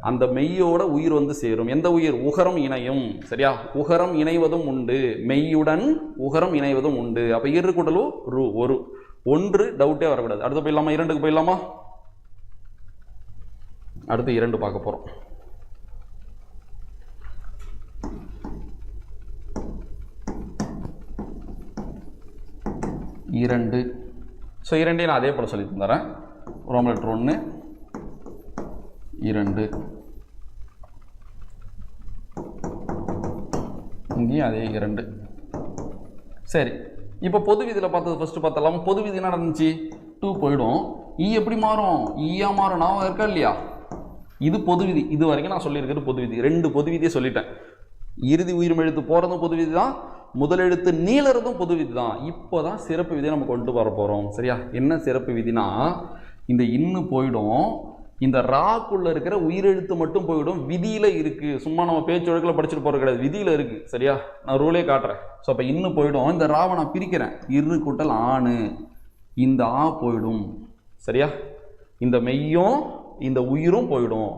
அந்த மெய்யோட உயிர் வந்து சேரும். எந்த உயிர்? உகரம் இணையும். சரியா? உகரம் இணைவதும் உண்டு, மெய்யுடன் உகரம் இணைவதும் உண்டு. அப்ப இரு கூட்டலும் ரூ, ஒரு 1 டவுட்டே வரக்கூடாது. அடுத்து போயிடலாமா? 2க்கு போயிடலாமா? அடுத்து 2 பார்க்க போறோம். 2. ஸோ 2 நான் அதே போல் சொல்லி தந்துறேன். ரோமன் லெட்டர் 1 2, இங்கேயும் அதே 2. சரி, இப்போ பொது விதியில் பார்த்தது ஃபர்ஸ்ட் பார்த்தலாம். பொது விதி என்ன நடந்துச்சு? 2 போயிடும், எப்படி மாறும்? ஈயா மாறும். நான் இருக்கா இல்லையா? இது பொது விதி. இது வரைக்கும் நான் சொல்லியிருக்கிறது பொது விதி. 2 பொது விதியை சொல்லிட்டேன். இறுதி உயிர்மெழுத்து போகிறதும் பொது விதி தான், முதலெழுத்து நீளறதும் பொது விதி தான். இப்போதான் சிறப்பு விதியை நம்ம கொண்டு வர போகிறோம். சரியா? என்ன சிறப்பு விதினா, இந்த இன்னு போயிடும், இந்த ராக்குள்ள இருக்கிற உயிரெழுத்து மட்டும் போயிடும். விதியில இருக்கு, சும்மா நம்ம பேச்சு வழக்கில் படிச்சுட்டு போறது கிடையாது, விதியில இருக்கு. சரியா? நான் ரூலே காட்டுறேன். ஸோ அப்போ இன்னு போயிடும், இந்த ராவை நான் பிரிக்கிறேன், இரு கூட்டல் ஆணு, இந்த ஆ போயிடும். சரியா? இந்த மெய்யும் இந்த உயிரும் போயிடும்.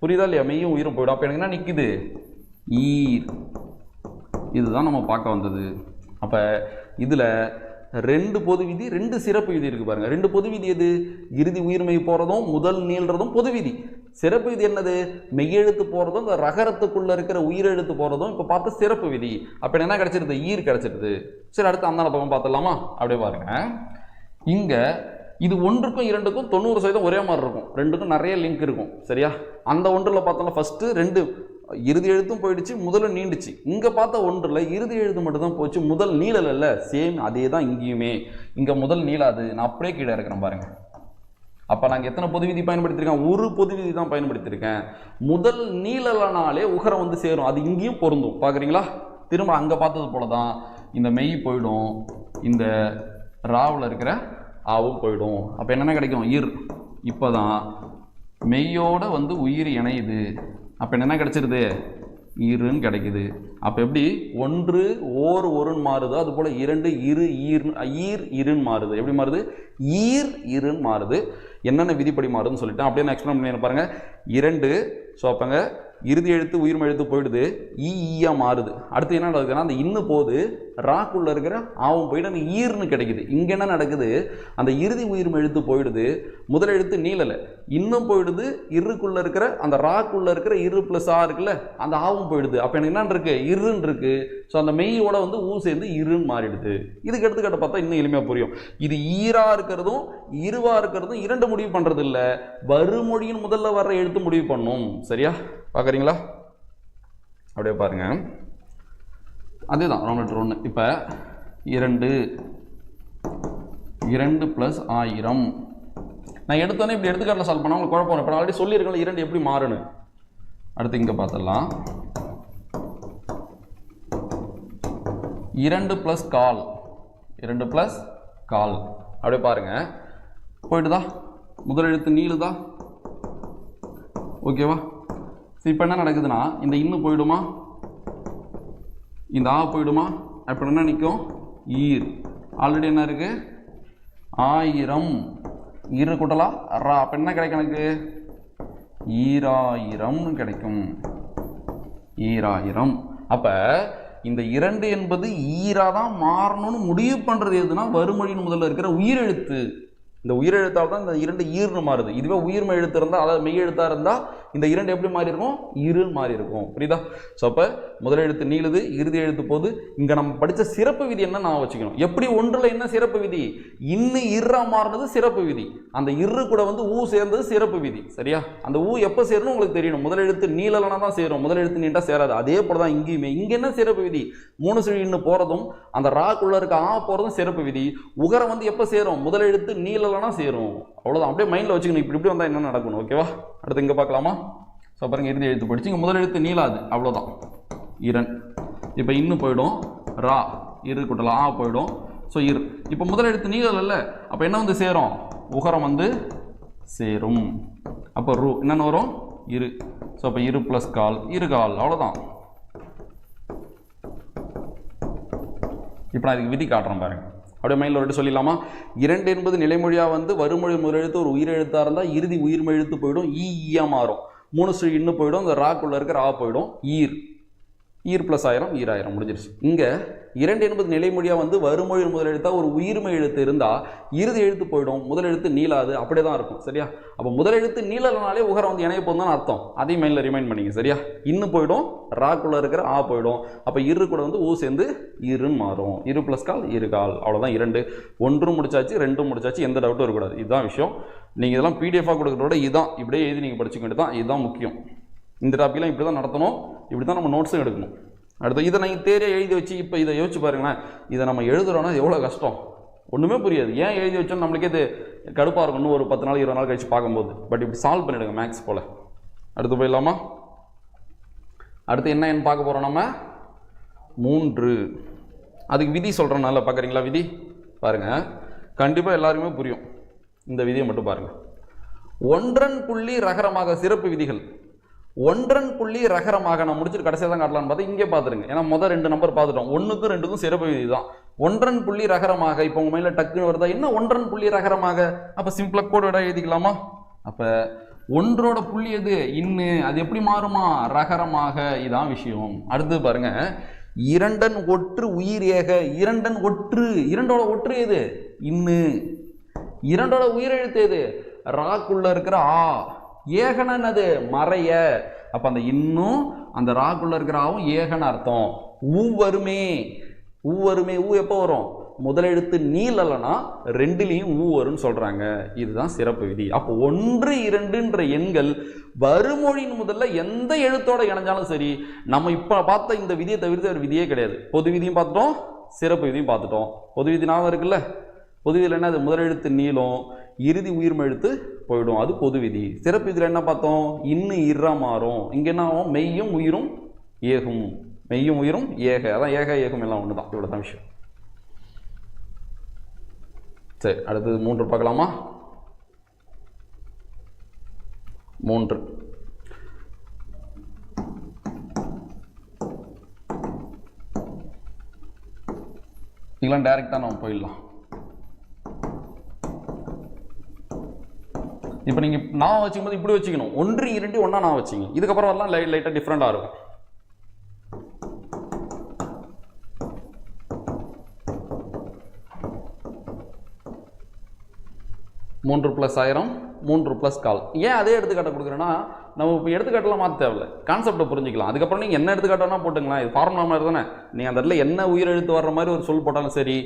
புரியுதா இல்லையா? மெய்யும் உயிரும் போயிடும். அப்போ எனக்கு என்ன நிற்குது? ஈர். இதுதான் நம்ம பார்க்க வந்தது. அப்போ இதில் 2 பொது விதி, 2 சிறப்பு விதி இருக்கு பாருங்க. 2 பொது விதி எது? இறுதி உயிர்மை போகிறதும் முதல் நீள்றதும் பொது விதி. சிறப்பு விதி என்னது? மெய்யெழுத்து போகிறதும் இந்த ரகரத்துக்குள்ள இருக்கிற உயிரெழுத்து போகிறதும். இப்போ பார்த்த சிறப்பு விதி. அப்போ என்ன கிடைச்சிருது? ஈர் கிடைச்சிருது. சரி, அடுத்து அந்த பக்கம் பார்த்துடலாமா? அப்படியே பாருங்க. இங்கே இது 1க்கும் 2க்கும் 90% ஒரே மாதிரி இருக்கும், 2க்கும் நிறைய லிங்க் இருக்கும். சரியா? அந்த 1ல் பார்த்தோம்னா ஃபர்ஸ்ட் 2 இறுதி எழுத்தும் போயிடுச்சு, முதல்ல நீண்டுச்சு. இங்கே பார்த்த 1ல் இறுதி எழுத்து மட்டும் தான் போச்சு, முதல் நீளல் இல்லை. சேம் அதே தான் இங்கேயுமே. இங்கே முதல் நீளாது, நான் அப்படியே கீழே இருக்கிறேன் பாருங்க. அப்போ நாங்கள் எத்தனை பொது விதி பயன்படுத்தியிருக்கேன்? ஒரு பொது விதி தான் பயன்படுத்தியிருக்கேன். முதல் நீளலனாலே உகரம் வந்து சேரும், அது இங்கேயும் பொருந்தும். பார்க்குறீங்களா? திரும்ப அங்கே பார்த்தது போல தான் இந்த மெய் போயிடும், இந்த ராவில் இருக்கிற ஆவும் போயிடும். அப்போ என்னென்ன கிடைக்கும்? இர். இப்போ தான் மெய்யோட வந்து உயிர் இணையுது. அப்போ என்ன கிடைச்சிருது? ஈருன்னு கிடைக்குது. அப்போ எப்படி 1 ஒருன்னு மாறுதோ அது போல் 2 ஈர் இருன்னு மாறுது. எப்படி மாறுது? ஈர் இருன்னு மாறுது. என்னென்ன விதிப்படி மாறுதுன்னு சொல்லிட்டேன். அப்படியே நான் எக்ஸ்பிளைன் பண்ணி பாருங்க. 2. ஸோ அப்போங்க இறுதி எழுத்து உயிர்மை எழுத்து போயிடுது, ஈயா மாறுது. அடுத்து என்ன நடக்குதுன்னா, அந்த இன்னு போது ராக்குள்ள இருக்கிற ஆவும் போயிட்டு அந்த ஈர்னு கிடைக்குது. இங்கே என்ன நடக்குது? அந்த இறுதி உயிர்மை எழுத்து போயிடுது, முதல் எழுத்து நீளலை, இன்னும் போயிடுது, இருக்குள்ள இருக்கிற அந்த ராக்குள்ள இருக்கிற இரு பிளஸ் ஆ இருக்குல்ல, அந்த ஆவும் போயிடுது. அப்போ எனக்கு என்ன இருக்கு? இருன்னு இருக்கு. ஸோ அந்த மெய்யோட வந்து ஊ சேர்ந்து இருன்னு மாறிடுது. இதுக்கு எடுத்துக்கிட்ட பார்த்தா இன்னும் எளிமையாக புரியும். இது ஈரா இருக்கிறதும் இருவா இருக்கிறதும் 2 முடிவு பண்றது இல்லை, வருமொழியின் முதல்ல வர்ற எழுத்து முடிவு பண்ணும். சரியா? பார்க்குறீங்களா? அப்படியே பாருங்க. அதேதான் ரோமன் லெட்டர் 1. இப்போ 2 + 1000. நான் எடுத்தோன்னே இப்படி எடுத்துக்காட்டில் சால்வ் பண்ணால் உங்களுக்கு குழப்பம் வரும். இப்போ நான் ஆல்ரெடி சொல்லியிருக்கேன் 2 எப்படி மாறுன்னு. அடுத்து இங்கே பார்த்துடலாம். 2 + கால், 2 + கால். அப்படியே பாருங்க, போயிட்டுதா? முதல் எழுத்து நீளுதா? ஓகேவா? இப்போ என்ன நடக்குதுன்னா, இந்த இன்னு போயிடுமா, இந்த ஆ போயிடுமா, அப்போ என்ன நிற்கும்? ஈர். ஆல்ரெடி என்ன இருக்கு? 1000. ஈரு கூட்டலாம் ரா. அப்போ என்ன கிடைக்கும்? எனக்கு ஈராயிரம்னு கிடைக்கும். ஈராயிரம். அப்போ இந்த 2 என்பது ஈரா தான் மாறணும்னு முடிவு பண்ணுறது எதுனா வருமொழியின் முதல்ல இருக்கிற உயிரெழுத்து. இந்த உயிரெழுத்தால் தான் இந்த 2 ஈர்னு மாறுது. இதுவே உயிர்மை எழுத்து இருந்தால், அதாவது மெய் எழுத்தாக இருந்தால் இந்த இரண்டு எப்படி மாறி இருக்கும், இரு மாறி இருக்கும். புரியுதா? ஸோ அப்போ முதல் எழுத்து நீளுது, இறுதி எழுத்து போது. இங்கே நம்ம படித்த சிறப்பு விதி என்ன நான் வச்சுக்கணும். எப்படி ஒன்றில் என்ன சிறப்பு விதி, இன்னு இர்ரா மாறினது சிறப்பு விதி, அந்த இரு கூட வந்து ஊ சேர்ந்தது சிறப்பு விதி. சரியா? அந்த ஊ எப்போ சேரணும் உங்களுக்கு தெரியணும். முதல் எழுத்து நீளலனா தான் சேரும், முதல் எழுத்து நீண்டா சேராது. அதே போல தான் இங்கேயுமே. இங்கே என்ன சிறப்பு விதி, மூணு சுழின்னு போகிறதும் அந்த ராக்குள்ள இருக்க ஆ போகிறதும் சிறப்பு விதி. உகரம் வந்து எப்போ சேரும், முதல் எழுத்து நீளலனா சேரும். அவ்வளோதான். அப்படியே மைண்டில் வச்சுக்கணும். இப்படி வந்தால் என்ன நடக்கணும். ஓகேவா? அடுத்து இங்கே பார்க்கலாமா? ஸோ பாருங்க, இறுதி எழுத்து படிச்சு இங்கே முதல் எழுத்து நீளாது, அவ்வளோதான். இரண். இப்போ இன்னும் போயிடும், ரா இரு கூட்டல ஆ போயிடும். ஸோ இரு. இப்போ முதல் எழுத்து நீளல் இல்லை, அப்போ என்ன வந்து சேரும், உகரம் வந்து சேரும். அப்போ ரூ என்னென்னு வரும், இரு. ஸோ அப்போ இரு ப்ளஸ் கால், இரு கால், அவ்வளோதான். இப்போ நான் இதுக்கு விதி காட்டுறேன் பாருங்க. அப்படியே மைண்டில் ஒரு சொல்லிடலாமா? இரண்டு என்பது நிலைமொழியாக வந்து வருமொழி முதலெழுத்து ஒரு உயிரெழுத்தாக இருந்தால் இறுதி உயிர்மை எழுத்து போயிடும், ஈயா மாறும். மூணு சுழி இன்னும் போயிடும், இந்த ராக்குள்ள இருக்கிற ஆ போயிடும், ஈர். ஈர் ப்ளஸ் ஆயிரம், ஈராயிரம், முடிஞ்சிருச்சு. இங்கே இரண்டு என்பது நிலைமொழியாக வந்து வருமொழி முதல் எழுத்தா ஒரு உயிர்மை எழுத்து இருந்தால் இறுதி எழுத்து போயிடும், முதல் எழுத்து நீளாது, அப்படியே தான் இருக்கும். சரியா? அப்போ முதல் எழுத்து நீளனாலே உகரம் வந்து இணைய போதும் அர்த்தம். அதையும் மைண்டில் ரிமைண்ட் பண்ணிங்க. சரியா? இன்னும் போயிடும், ராக்குள்ள இருக்கிற ஆ போயிடும். அப்போ இரு கூட வந்து ஊ சேர்ந்து இருன்னு மாறும். இரு ப்ளஸ் கால், இரு கால், அவ்வளோதான். இரண்டு ஒன்றும் முடிச்சாச்சு, ரெண்டும் முடிச்சாச்சு, எந்த டவுட்டும் இருக்கக்கூடாது. இதுதான் விஷயம். நீங்கள் இதெல்லாம் பிடிஎஃபாக கொடுக்குறதோட இதுதான் இப்படியே எழுதி நீங்கள் படிச்சுக்க வேண்டியதான். இதுதான் முக்கியம். இந்த டாப்பிக்லாம் இப்படி தான் நடத்தணும், இப்படி தான் நம்ம நோட்ஸும் எடுக்கணும். அடுத்து இதை நீங்கள் தேரியாக எழுதி வச்சு இப்போ இதை யோசிச்சு பாருங்களேன். இதை நம்ம எழுதுகிறோன்னா எவ்வளோ கஷ்டம், ஒன்றுமே புரியாது. ஏன் எழுதி வச்சோம் நம்மளுக்கே இது கடுப்பாக இருக்கும், இன்னும் ஒரு 10 நாள் 20 நாள் கழிச்சு பார்க்கும்போது. பட் இப்படி சால்வ் பண்ணிவிடுங்க மேக்ஸ் போல். அடுத்து போயிடலாமா? அடுத்து என்ன பார்க்க போகிறோம் நம்ம, 3. அதுக்கு விதி சொல்கிறனால பார்க்குறீங்களா? விதி பாருங்கள், கண்டிப்பாக எல்லாருக்குமே புரியும். இந்த விதியை மட்டும் பாருங்கள். ஒன்றன் புள்ளி ரகரமாக சிறப்பு விதிகள். ஒன்றன் புள்ளி ரகரமாக நான் முடிச்சுட்டு கடைசியாக தான் காட்டலான்னு பார்த்தா இங்கே பார்த்துருங்க. ஏன்னா முதல் 2 நம்பர் பார்த்துட்டோம், 1க்கும் 2க்கும் சிறப்பு விதி தான். ஒன்றன் புள்ளி ரகரமாக. இப்போ உங்கள் மைண்டில் டக்குன்னு வருதா, என்ன ஒன்றன் புள்ளி ரகரமாக? அப்போ சிம்பிளாக கோடு விட எழுதிக்கலாமா? அப்போ ஒன்றோட புள்ளி எது, இன்னு, அது எப்படி மாறுமா, ரகரமாக. இதான் விஷயம். அடுத்து பாருங்க, இரண்டன் ஒற்று உயிர் ஏக. இரண்டன் ஒற்று, இரண்டோட ஒற்று எது, இன்னு. இரண்டோட உயிரெழுத்து எது, ராக்குள்ள இருக்கிற ஆ. ஏகன என்னது, மறைய. அப்ப அந்த இன்னும் அந்த ராக்குள்ள இருக்கிற ஆவும் ஏகன அர்த்தம். ஊ வருமே, ஊ வருமே. ஊ எப்போ வரும், முதல் எழுத்து நீளலனா ரெண்டுலையும் ஊ வரும்னு சொல்றாங்க. இதுதான் சிறப்பு விதி. அப்போ 1, 2ன்ற எண்கள் வருமொழியின் முதல்ல எந்த எழுத்தோட இணைஞ்சாலும் சரி, நம்ம இப்ப பார்த்த இந்த விதியை தவிர்த்து ஒரு விதியே கிடையாது. பொது விதியும் பார்த்துட்டோம், சிறப்பு விதியும் பார்த்துட்டோம். பொது விதி ஞாபகம் இருக்குல்ல, பொது விதியில் என்ன, அது முதல் எழுத்து நீளம், இறுதி உயிர்மை எழுத்து போயிடும், அது பொது விதி. சிறப்பு விதியில் என்ன பார்த்தோம், இன்னும் இர்ரா மாறும். இங்கே என்ன ஆகும், மெய்யும் உயிரும் ஏகும். மெய்யும் உயிரும் ஏக, அதான் ஏக ஏகம் எல்லாம் ஒன்று தான். இவ்வளோ தான் விஷயம். சரி, அடுத்தது 3 பார்க்கலாமா? 3 இதெல்லாம் டைரெக்டாக நம்ம போயிடலாம். இப்போ நீங்கள் நான் வச்சுக்கும்போது இப்படி வச்சுக்கணும், 1, 2 ஒன்றா நான் வச்சுங்க. இதுக்கப்புறம் வரலாம் லைட்டாக டிஃப்ரெண்டாக இருக்கும். 3 + 1000, 3 + கால். ஏன் அதே எடுத்துக்காட்டை கொடுக்குறேன்னா, நம்ம இப்போ எடுத்துக்காட்டெல்லாம் மாற்ற தேவையில்லை, கான்செப்டை புரிஞ்சிக்கலாம். அதுக்கப்புறம் நீங்கள் என்ன எடுத்துக்காட்டோன்னா போட்டுங்களேன், இது ஃபார்முலா மாதிரி தானே. நீங்கள் அந்த இடத்துல என்ன உயிர் எழுத்து வர்ற மாதிரி ஒரு சொல் போட்டாலும் சரி,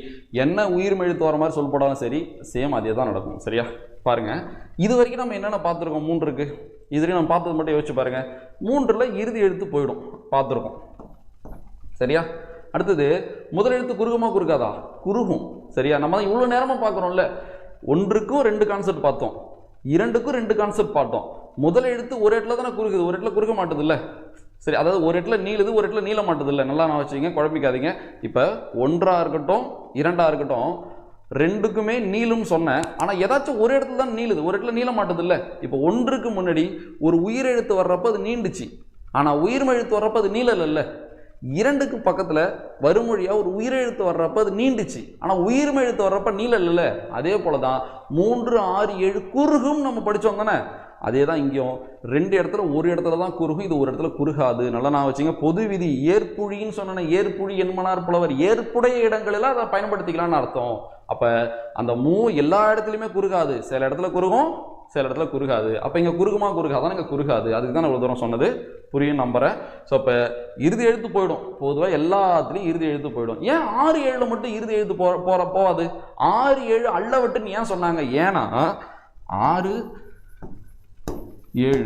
என்ன உயிர்மை எழுத்து வர மாதிரி சொல் போட்டாலும் சரி, சேம் அதே தான் நடக்கும். சரியா? பாருங்கள், இது வரைக்கும் நம்ம என்னென்ன பார்த்துருக்கோம், 3க்கு. இதுவரையும் நம்ம பார்த்தது மட்டும் யோசிச்சு பாருங்கள். 3ல் இறுதி எழுத்து போயிடும், பார்த்துருக்கோம். சரியா? அடுத்தது முதல் எழுத்து குறுகுமா குறுக்காதா, குறுகும். சரியா? நம்ம தான் இவ்வளோ நேரமாக பார்க்குறோம்ல. 1க்கும் 2 கான்செப்ட் பார்த்தோம், 2க்கும் 2 கான்செப்ட் பார்த்தோம். முதல் எழுத்து ஒரு இடத்துல தானே குறுக்குது, ஒரு இடத்துல குறுக்க மாட்டுது இல்லை. சரி, அதாவது ஒரு இடத்துல நீளுது, ஒரு இடத்துல நீள மாட்டுது இல்லை. நல்லா நான் வச்சுங்க, குழப்பிக்காதீங்க. இப்போ 1ஆ இருக்கட்டும் 2ஆ இருக்கட்டும், 2க்குமே நீளும் சொன்னேன். ஆனால் ஏதாச்சும் ஒரு இடத்துல தான் நீளுது, ஒரு இடத்துல நீள மாட்டுது இல்லை. இப்போ 1க்கு முன்னாடி ஒரு உயிரெழுத்து வர்றப்ப அது நீண்டுச்சு, ஆனால் உயிர்மை எழுத்து வர்றப்ப அது நீளல் இல்லை. 2க்கு பக்கத்தில் வருமொழியாக ஒரு உயிரெழுத்து வர்றப்ப அது நீண்டுச்சு, ஆனால் உயிர்மை எழுத்து வர்றப்ப நீளல் இல்லை. அதே போல தான் 3, 6, 7 குறுகும் நம்ம படித்தோம் தானே. அதே தான் இங்கேயும் 2 இடத்துல ஒரு இடத்துல தான் குறுகும், இது ஒரு இடத்துல குறுகாது. நல்லா நான் வச்சுங்க. பொது விதி ஏற்புழின்னு சொன்னேன். ஏற்புழி என்மனார் புலவர், ஏற்புடைய இடங்களெல்லாம் அதை பயன்படுத்திக்கலாம்னு அர்த்தம். அப்போ அந்த எல்லா இடத்துலையுமே குறுகாது, சில இடத்துல குறுகும், சில இடத்துல குறுகாது. அப்போ இங்கே குறுகுமா குறுகாதான், இங்கே குறுகாது. அதுக்கு தான் நான் இவ்வளோ தூரம் சொன்னது, புரியும் நம்புறேன். ஸோ இப்போ இறுதி எழுத்து போயிடும், பொதுவாக எல்லாத்துலேயும் இறுதி எழுத்து போயிடும். ஏன் 6 7 மட்டும் இறுதி எழுத்து போகாது? 6 7 அல்ல விட்டுன்னு ஏன் சொன்னாங்க? ஏன்னா 6 7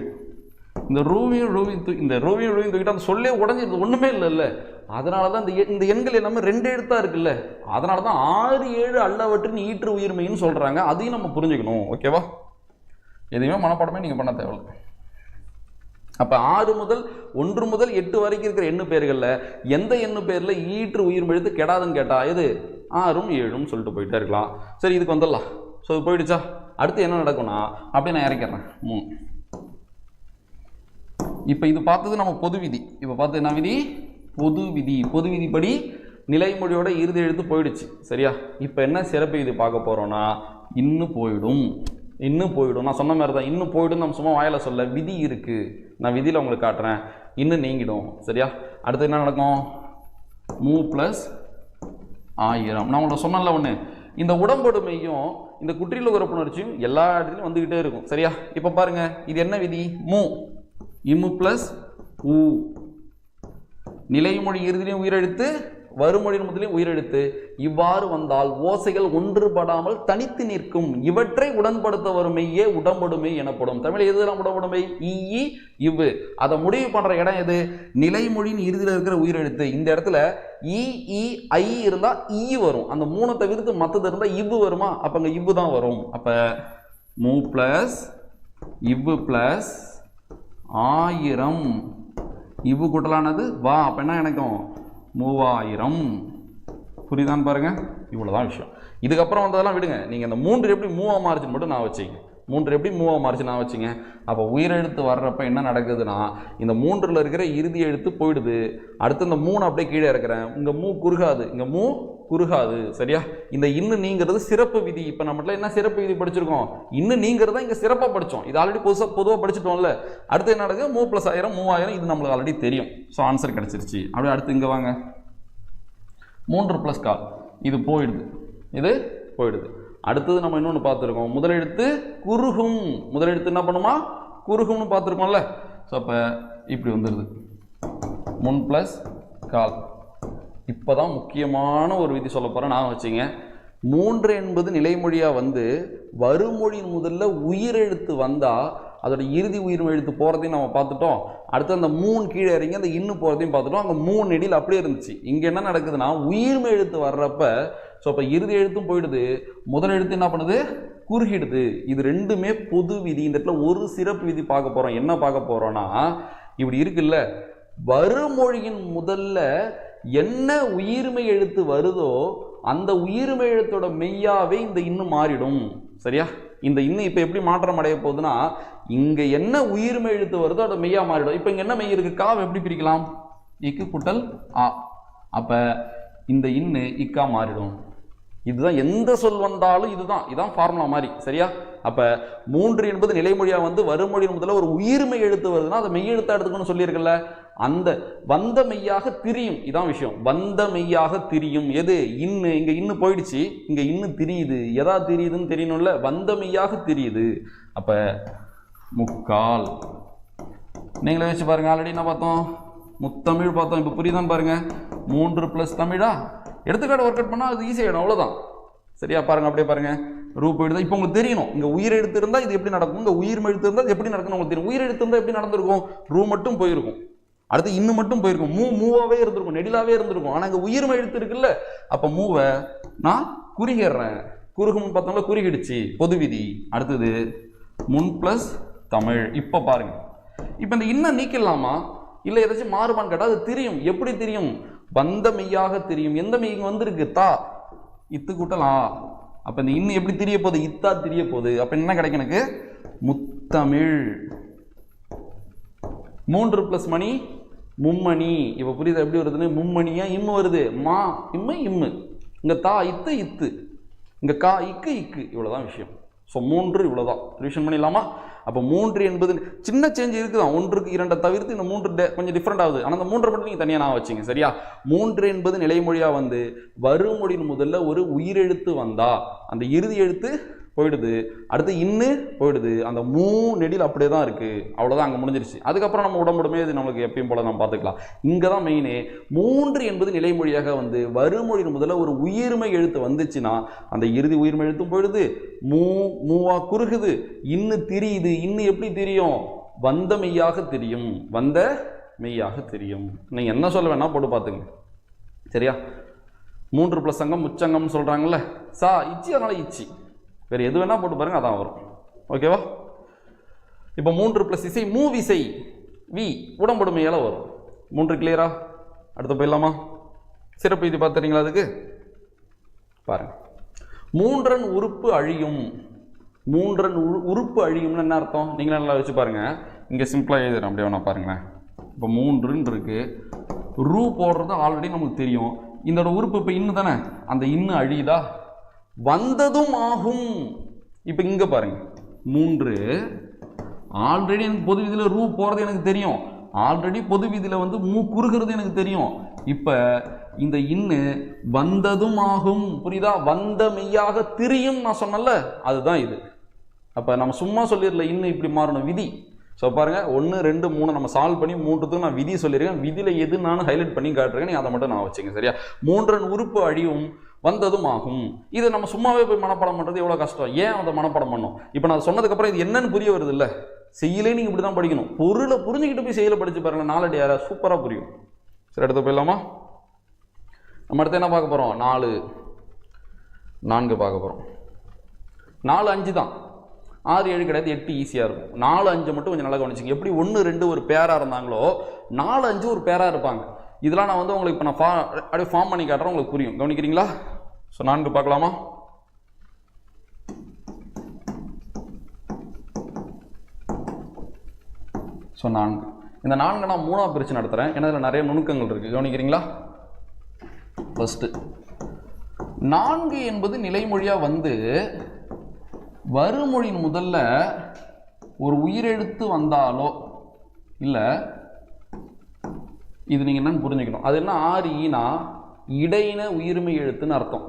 இந்த ரூவியும் தூக்கிட்டு அந்த சொல்லே உடஞ்சிருது, ஒன்றுமே இல்லைல்ல. அதனால தான் இந்த எண்கள் எல்லாமே 2 எழுத்தாக இருக்குல்ல. அதனால தான் 6 7 அல்லவற்றின் ஈற்று உயிர்மைன்னு சொல்கிறாங்க. அதையும் நம்ம புரிஞ்சுக்கணும். ஓகேவா? எதையுமே மனப்பாடமே நீங்கள் பண்ண தேவையில்லை. அப்போ 1 முதல் 8 வரைக்கும் இருக்கிற எண்ணு பேர்களில் எந்த எண்ணு பேரில் ஈற்று உயிர் எழுத்து கெடாதுன்னு கேட்டால் எது? 6 7 சொல்லிட்டு போயிட்டே இருக்கலாம். சரி, இதுக்கு வந்துடலாம். ஸோ இது போயிடுச்சா? அடுத்து என்ன நடக்கும்னா அப்படியே நான் இறக்கிறேன் 3. இப்போ இது பார்த்தது நம்ம பொது விதி. இப்போ பார்த்து என்ன விதி? பொது விதிப்படி நிலைமொழியோட இறுதி எழுத்து போயிடுச்சு. சரியா? இப்போ என்ன சிறப்பு விதி பார்க்க போகிறோன்னா இன்னும் போயிடும். நான் சொன்ன மாதிரி தான், இன்னும் போயிடும். நம்ம சும்மா வாயில சொல்ல, விதி இருக்குது. நான் விதியில் உங்களுக்கு காட்டுறேன். இன்னும் நீங்கிடும். சரியா? அடுத்து என்ன நடக்கும்? மூ ப்ளஸ் 1000. நான் உங்கள்ட்ட சொன்னல ஒன்று, இந்த உடம்பொடுமையும் இந்த குற்றியல் உறப்புணர்ச்சியும் எல்லா இடத்துலையும் வந்துக்கிட்டே இருக்கும். சரியா? இப்போ பாருங்க, இது என்ன விதி? இம்மு ப்ளஸ் ஊ. நிலைமொழி இறுதியிலையும் உயிரெழுத்து, வருமொழியின் முதலையும் உயிரெழுத்து. இவ்வாறு வந்தால் ஓசைகள் ஒன்றுபடாமல் தனித்து நிற்கும். இவற்றை உடன்படுத்த வரும் மெய்யே உடம்பொடுமை எனப்படும். தமிழ் எதுலாம் உடம்பொடுமை? ஈ இவ்வு. அதை முடிவு பண்ற இடம் எது? நிலைமொழியின் இறுதியில் இருக்கிற உயிரெழுத்து. இந்த இடத்துல இ ஐ இருந்தா ஈ வரும். அந்த 3 தவிர்த்து மற்றது இருந்தா இவ்வு வருமா? அப்ப அங்க இவ்வு தான் வரும். அப்ப மூ பிளஸ் இவ்வு பிளஸ் 1000 இவ்வு கூட்டலானது வா. அப்ப என்ன எனக்கும் 3000. புரியுதான்னு பாருங்க. இவ்வளவுதான் விஷயம். இதுக்கப்புறம் வந்ததெல்லாம் விடுங்க. நீங்க இந்த 3 எப்படி மூவா மாறுச்சுன்னு மட்டும் நான் வச்சுங்க. 3 எப்படி மூவா மாறுச்சு நான் வச்சுங்க. அப்போ உயிரெழுத்து வர்றப்ப என்ன நடக்குதுன்னா, இந்த 3ல் இருக்கிற இறுதி எழுத்து போயிடுது. அடுத்து இந்த 3 அப்படியே கீழே இருக்கிறேன். இங்க மூ குறுகாது, இங்க மூ குறுகாது. சரியா? இந்த இன்னும் நீங்கிறது சிறப்பு விதி. இப்போ நம்மள என்ன சிறப்பு விதி படிச்சிருக்கோம்? இன்னும் நீங்கிறத இங்க சிறப்பாக படித்தோம். இது ஆல்ரெடி பொதுவாக படிச்சுட்டோம்ல. அடுத்து என்ன நடக்குது? மூ + 1000 3000. இது நம்மளுக்கு ஆல்ரெடி தெரியும். ஸோ ஆன்சர் கிடைச்சிருச்சு. அப்படியே அடுத்து இங்கே வாங்க. 3 + 1/4 இது போயிடுது, இது போயிடுது. அடுத்தது நம்ம இன்னொன்று பார்த்துருக்கோம். முதலெழுத்து குறுகும். முதலெழுத்து என்ன பண்ணுமா? குறுகும்னு பார்த்துருக்கோம்ல. ஸோ அப்போ இப்படி வந்துடுது 3 + 1/4. இப்போ தான் முக்கியமான ஒரு விதி சொல்ல போகிறேன். நான் வச்சுங்க. 3 என்பது நிலைமொழியாக வந்து வருமொழியின் முதல்ல உயிரெழுத்து வந்தால் அதோட இறுதி உயிர்மை எழுத்து போகிறதையும் நம்ம பார்த்துட்டோம். அடுத்து அந்த 3 கீழே இறங்கி அந்த இன்னும் போகிறதையும் பார்த்துட்டோம். அங்கே 3 நெடியில் அப்படியே இருந்துச்சு. இங்கே என்ன நடக்குதுன்னா, உயிர்மை எழுத்து வர்றப்ப ஸோ அப்போ இறுதி எழுத்தும் போயிடுது, முதல் எழுத்து என்ன பண்ணுது? குறுகிடுது. இது ரெண்டுமே பொது விதி. இந்த இடத்துல ஒரு சிறப்பு விதி பார்க்க போகிறோம். என்ன பார்க்க போகிறோன்னா, இப்படி இருக்குல்ல, வருமொழியின் முதல்ல என்ன உயிர்மை எழுத்து வருதோ அந்த உயிர்மை எழுத்தோட மெய்யாவே இந்த இன்னும் மாறிடும். சரியா? இந்த இன்னும் இப்போ எப்படி மாற்றம் அடைய போகுதுன்னா, இங்க என்ன உயிர்மை எழுத்து வருதோ அதோட மெய்யா மாறிடும். இப்போ இங்க என்ன மெய் இருக்கு? காவை எப்படி பிரிக்கலாம்? இக்கு கூட்டல் ஆ. அப்ப இந்த இன்னு இக்கா மாறிடும். இதுதான் எந்த சொல் வந்தாலும் இதுதான் ஃபார்முலா மாதிரி. சரியா? அப்ப 3 என்பது நிலைமொழியா வந்து வருமொழியின் முதல்ல ஒரு உயிர்மை எழுத்து வருதுன்னா அதை மெய் எழுத்தா எடுத்துக்கணும்னு சொல்லியிருக்கல. அந்த வந்த மெய்யாக திரியும். இதான் விஷயம். வந்த மெய்யாக திரியும். எது? இன்னு. இங்க இன்னு போயிடுச்சு, இங்க இன்னு திரியுது. எதா திரியுதுன்னு தெரியணும்ல. வந்த மெய்யாக திரியுது. அப்ப 3/4. நீங்களே வச்சு பாருங்க. ஆல்ரெடி என்ன பார்த்தோம்? முத்தமிழ் பார்த்தோம். இப்போ புரியுதான்னு பாருங்க. 3 + தமிழா எடுத்துக்காட்டு ஒர்க் அவுட் பண்ணால் அது ஈஸியாகிடும். அவ்வளோதான். சரியா? பாருங்க. அப்படியே பாருங்க. ரூ போயிடுதா. இப்போ உங்களுக்கு தெரியணும், இங்கே உயிர் எழுத்து இருந்தால் இது எப்படி நடக்கும், இங்கே உயிர்மை எழுத்து இருந்தால் எப்படி நடக்கணும் உங்களுக்கு தெரியும். உயிர் எழுத்து இருந்தால் எப்படி நடந்திருக்கும்? ரூ மட்டும் போயிருக்கும், அடுத்து இன்னும் மட்டும் போயிருக்கும், மூவாவே இருந்திருக்கும், நெடிலாவே இருந்திருக்கும். ஆனால் இங்கே உயிர்மை எழுத்து இருக்குல்ல, அப்போ மூவை நான் குறுகிடுறேன். குறுகும் பார்த்தோம்ல, குறுகிடுச்சு. பொது விதி. அடுத்தது முன் + தமிழ். இப்போ பாருங்க. இப்போ இந்த இன்னும் நீக்கலாமா இல்லை ஏதாச்சும் மாறுபான்னு கேட்டால் அது தெரியும். எப்படி தெரியும்? வந்த மெய்யாக தெரியும். எந்த மெய் இங்கே வந்திருக்கு? தா. இத்து கூட்டலாம். அப்போ இந்த இன்னும் எப்படி தெரிய போகுது? இத்தா தெரிய போகுது. அப்போ என்ன கிடைக்கும் எனக்கு? முத்தமிழ். 3 + மணி மும்மணி. இப்போ புரியுது எப்படி வருதுன்னு? மும்மணியா இம்மு வருது. மா இம்மு இம்மு. இங்கே தா இத்து இத்து, இங்கே கா இக்கு இக்கு. இவ்வளோதான் விஷயம். ஸோ 3 இவ்வளோதான். ரிவிஷன் பண்ணிடலாமா? அப்போ 3 என்பது சின்ன சேஞ்ச் இருக்குதான். 1க்கு 2 தவிர்த்து இந்த 3 கொஞ்சம் டிஃப்ரெண்ட் ஆகுது. ஆனால் அந்த 3 மட்டும் நீங்கள் தனியாக நான் வச்சிங்க. சரியா? 3 என்பது நிலைமொழியாக வந்து வருமொழியின் முதல்ல ஒரு உயிரெழுத்து வந்தா அந்த இறுதி எழுத்து போயிடுது, அடுத்து இன்னு போயிடுது, அந்த மூ நெடில் அப்படியே தான் இருக்குது, அவ்வளோதான், அங்கே முடிஞ்சிருச்சு. அதுக்கப்புறம் நம்ம உடம்புடமே இது நம்மளுக்கு எப்பயும் போல் நம்ம பார்த்துக்கலாம். இங்கே தான் மெயினே 3 என்பது நிலைமொழியாக வந்து வறுமொழியின் முதல்ல ஒரு உயிர்மை எழுத்து வந்துச்சுன்னா அந்த இறுதி உயிர்மை எழுத்தும் போயிடுது, மூவா குறுகுது, இன்னு திரியுது. இன்னு எப்படி தெரியும்? வந்த மெய்யாக தெரியும், வந்த மெய்யாக தெரியும். நீங்கள் என்ன சொல்ல வேணா போட்டு பார்த்துங்க. சரியா? 3 + சங்கம் முச்சங்கம்னு சொல்கிறாங்கல்ல, சா இச்சி, அதனால் இச்சி. வேறு எது வேணால் போட்டு பாருங்கள், அதான் வரும். ஓகேவா? இப்போ 3 + இசை மூவிசை, வி உடம்புடுமையால் வரும். 3 கிளியரா? அடுத்து போயிடலாமா? சிறப்பு இது பார்த்துறீங்களா? அதுக்கு பாருங்கள். 3 உறுப்பு அழியும். 3 உறுப்பு அழியும்னு என்ன அர்த்தம்? நீங்களே நல்லா வச்சு பாருங்கள். இங்கே சிம்பிளாக எழுதுறேன், அப்படியே வேணா பாருங்களேன். இப்போ 3 இருக்கு, ரூ போடுறது ஆல்ரெடி நமக்கு தெரியும். இந்த உறுப்பு இப்போ இன்னு தானே, அந்த இன்னு அழியுதா? வந்ததும் ஆகும். இப்போ இங்கே பாருங்க, 3 ஆல்ரெடி எனக்கு பொது விதியில் ரூ போகிறது எனக்கு தெரியும், ஆல்ரெடி பொது விதியில் வந்து மூ குறுகிறது எனக்கு தெரியும். இப்போ இந்த இன்னு வந்ததும் ஆகும், புரியுதா? வந்த மெய்யாக திரியும் நான் சொன்னல, அதுதான் இது. அப்போ நம்ம சும்மா சொல்லிடல இன்னு இப்படி மாறணும், விதி. ஸோ பாருங்கள், 1 2 3 நம்ம சால்வ் பண்ணி 3த்துக்கும் நான் விதி சொல்லியிருக்கேன். விதியில் எது நான் ஹைலைட் பண்ணி காட்டுறேன், நீங்கள் அதை மட்டும் நான் வச்சுங்க. சரியா? 3 உறுப்பு அழியும், வந்ததும் ஆகும். இதை நம்ம சும்மாவே போய் மனப்பாடம் பண்ணுறது எவ்வளோ கஷ்டம். ஏன் அதை மனப்பாடம் பண்ணணும்? இப்போ நான் சொன்னதுக்கப்புறம் இது என்னன்னு புரிய வருது இல்லை? செய்யலே நீங்கள் இப்படி தான் படிக்கணும். பொருளை புரிஞ்சுக்கிட்டு போய் செய்யலை படித்து பாருங்கள், நாலடி யாரா சூப்பராக புரியும். சரி, எடுத்து போயிடலாமா? நம்ம அடுத்து என்ன பார்க்க போகிறோம்? 4 4 பார்க்க போகிறோம். 4 5 தான், 6 7 கிடையாது, 8 ஈஸியாக இருக்கும். 4 5 மட்டும் கொஞ்சம் நல்லா கவனிச்சிங்க. எப்படி 1 2 ஒரு பேராக இருந்தாங்களோ 4 5 ஒரு பேராக இருப்பாங்க. இதெல்லாம் நான் வந்து உங்களுக்கு இப்போ நான் அப்படியே ஃபார்ம் பண்ணி காட்டுறேன், உங்களுக்கு புரியும். கவனிக்கிறீங்களா? ஸோ 4 பார்க்கலாமா? ஸோ 4 இந்த 4 நான் 3ஆக பிரித்து நடத்துகிறேன், ஏன்னா இதில் நிறைய நுணுக்கங்கள் இருக்குது. கவனிக்கிறீங்களா? ஃபஸ்ட்டு 4 என்பது நிலைமொழியாக வந்து வறுமொழியின் முதல்ல ஒரு உயிரெழுத்து வந்தாலோ இல்லை, இது நீங்கள் என்னன்னு புரிஞ்சுக்கணும். அது என்ன? 6 ஈனா இடையின உயிர்மை எழுத்துன்னு அர்த்தம்.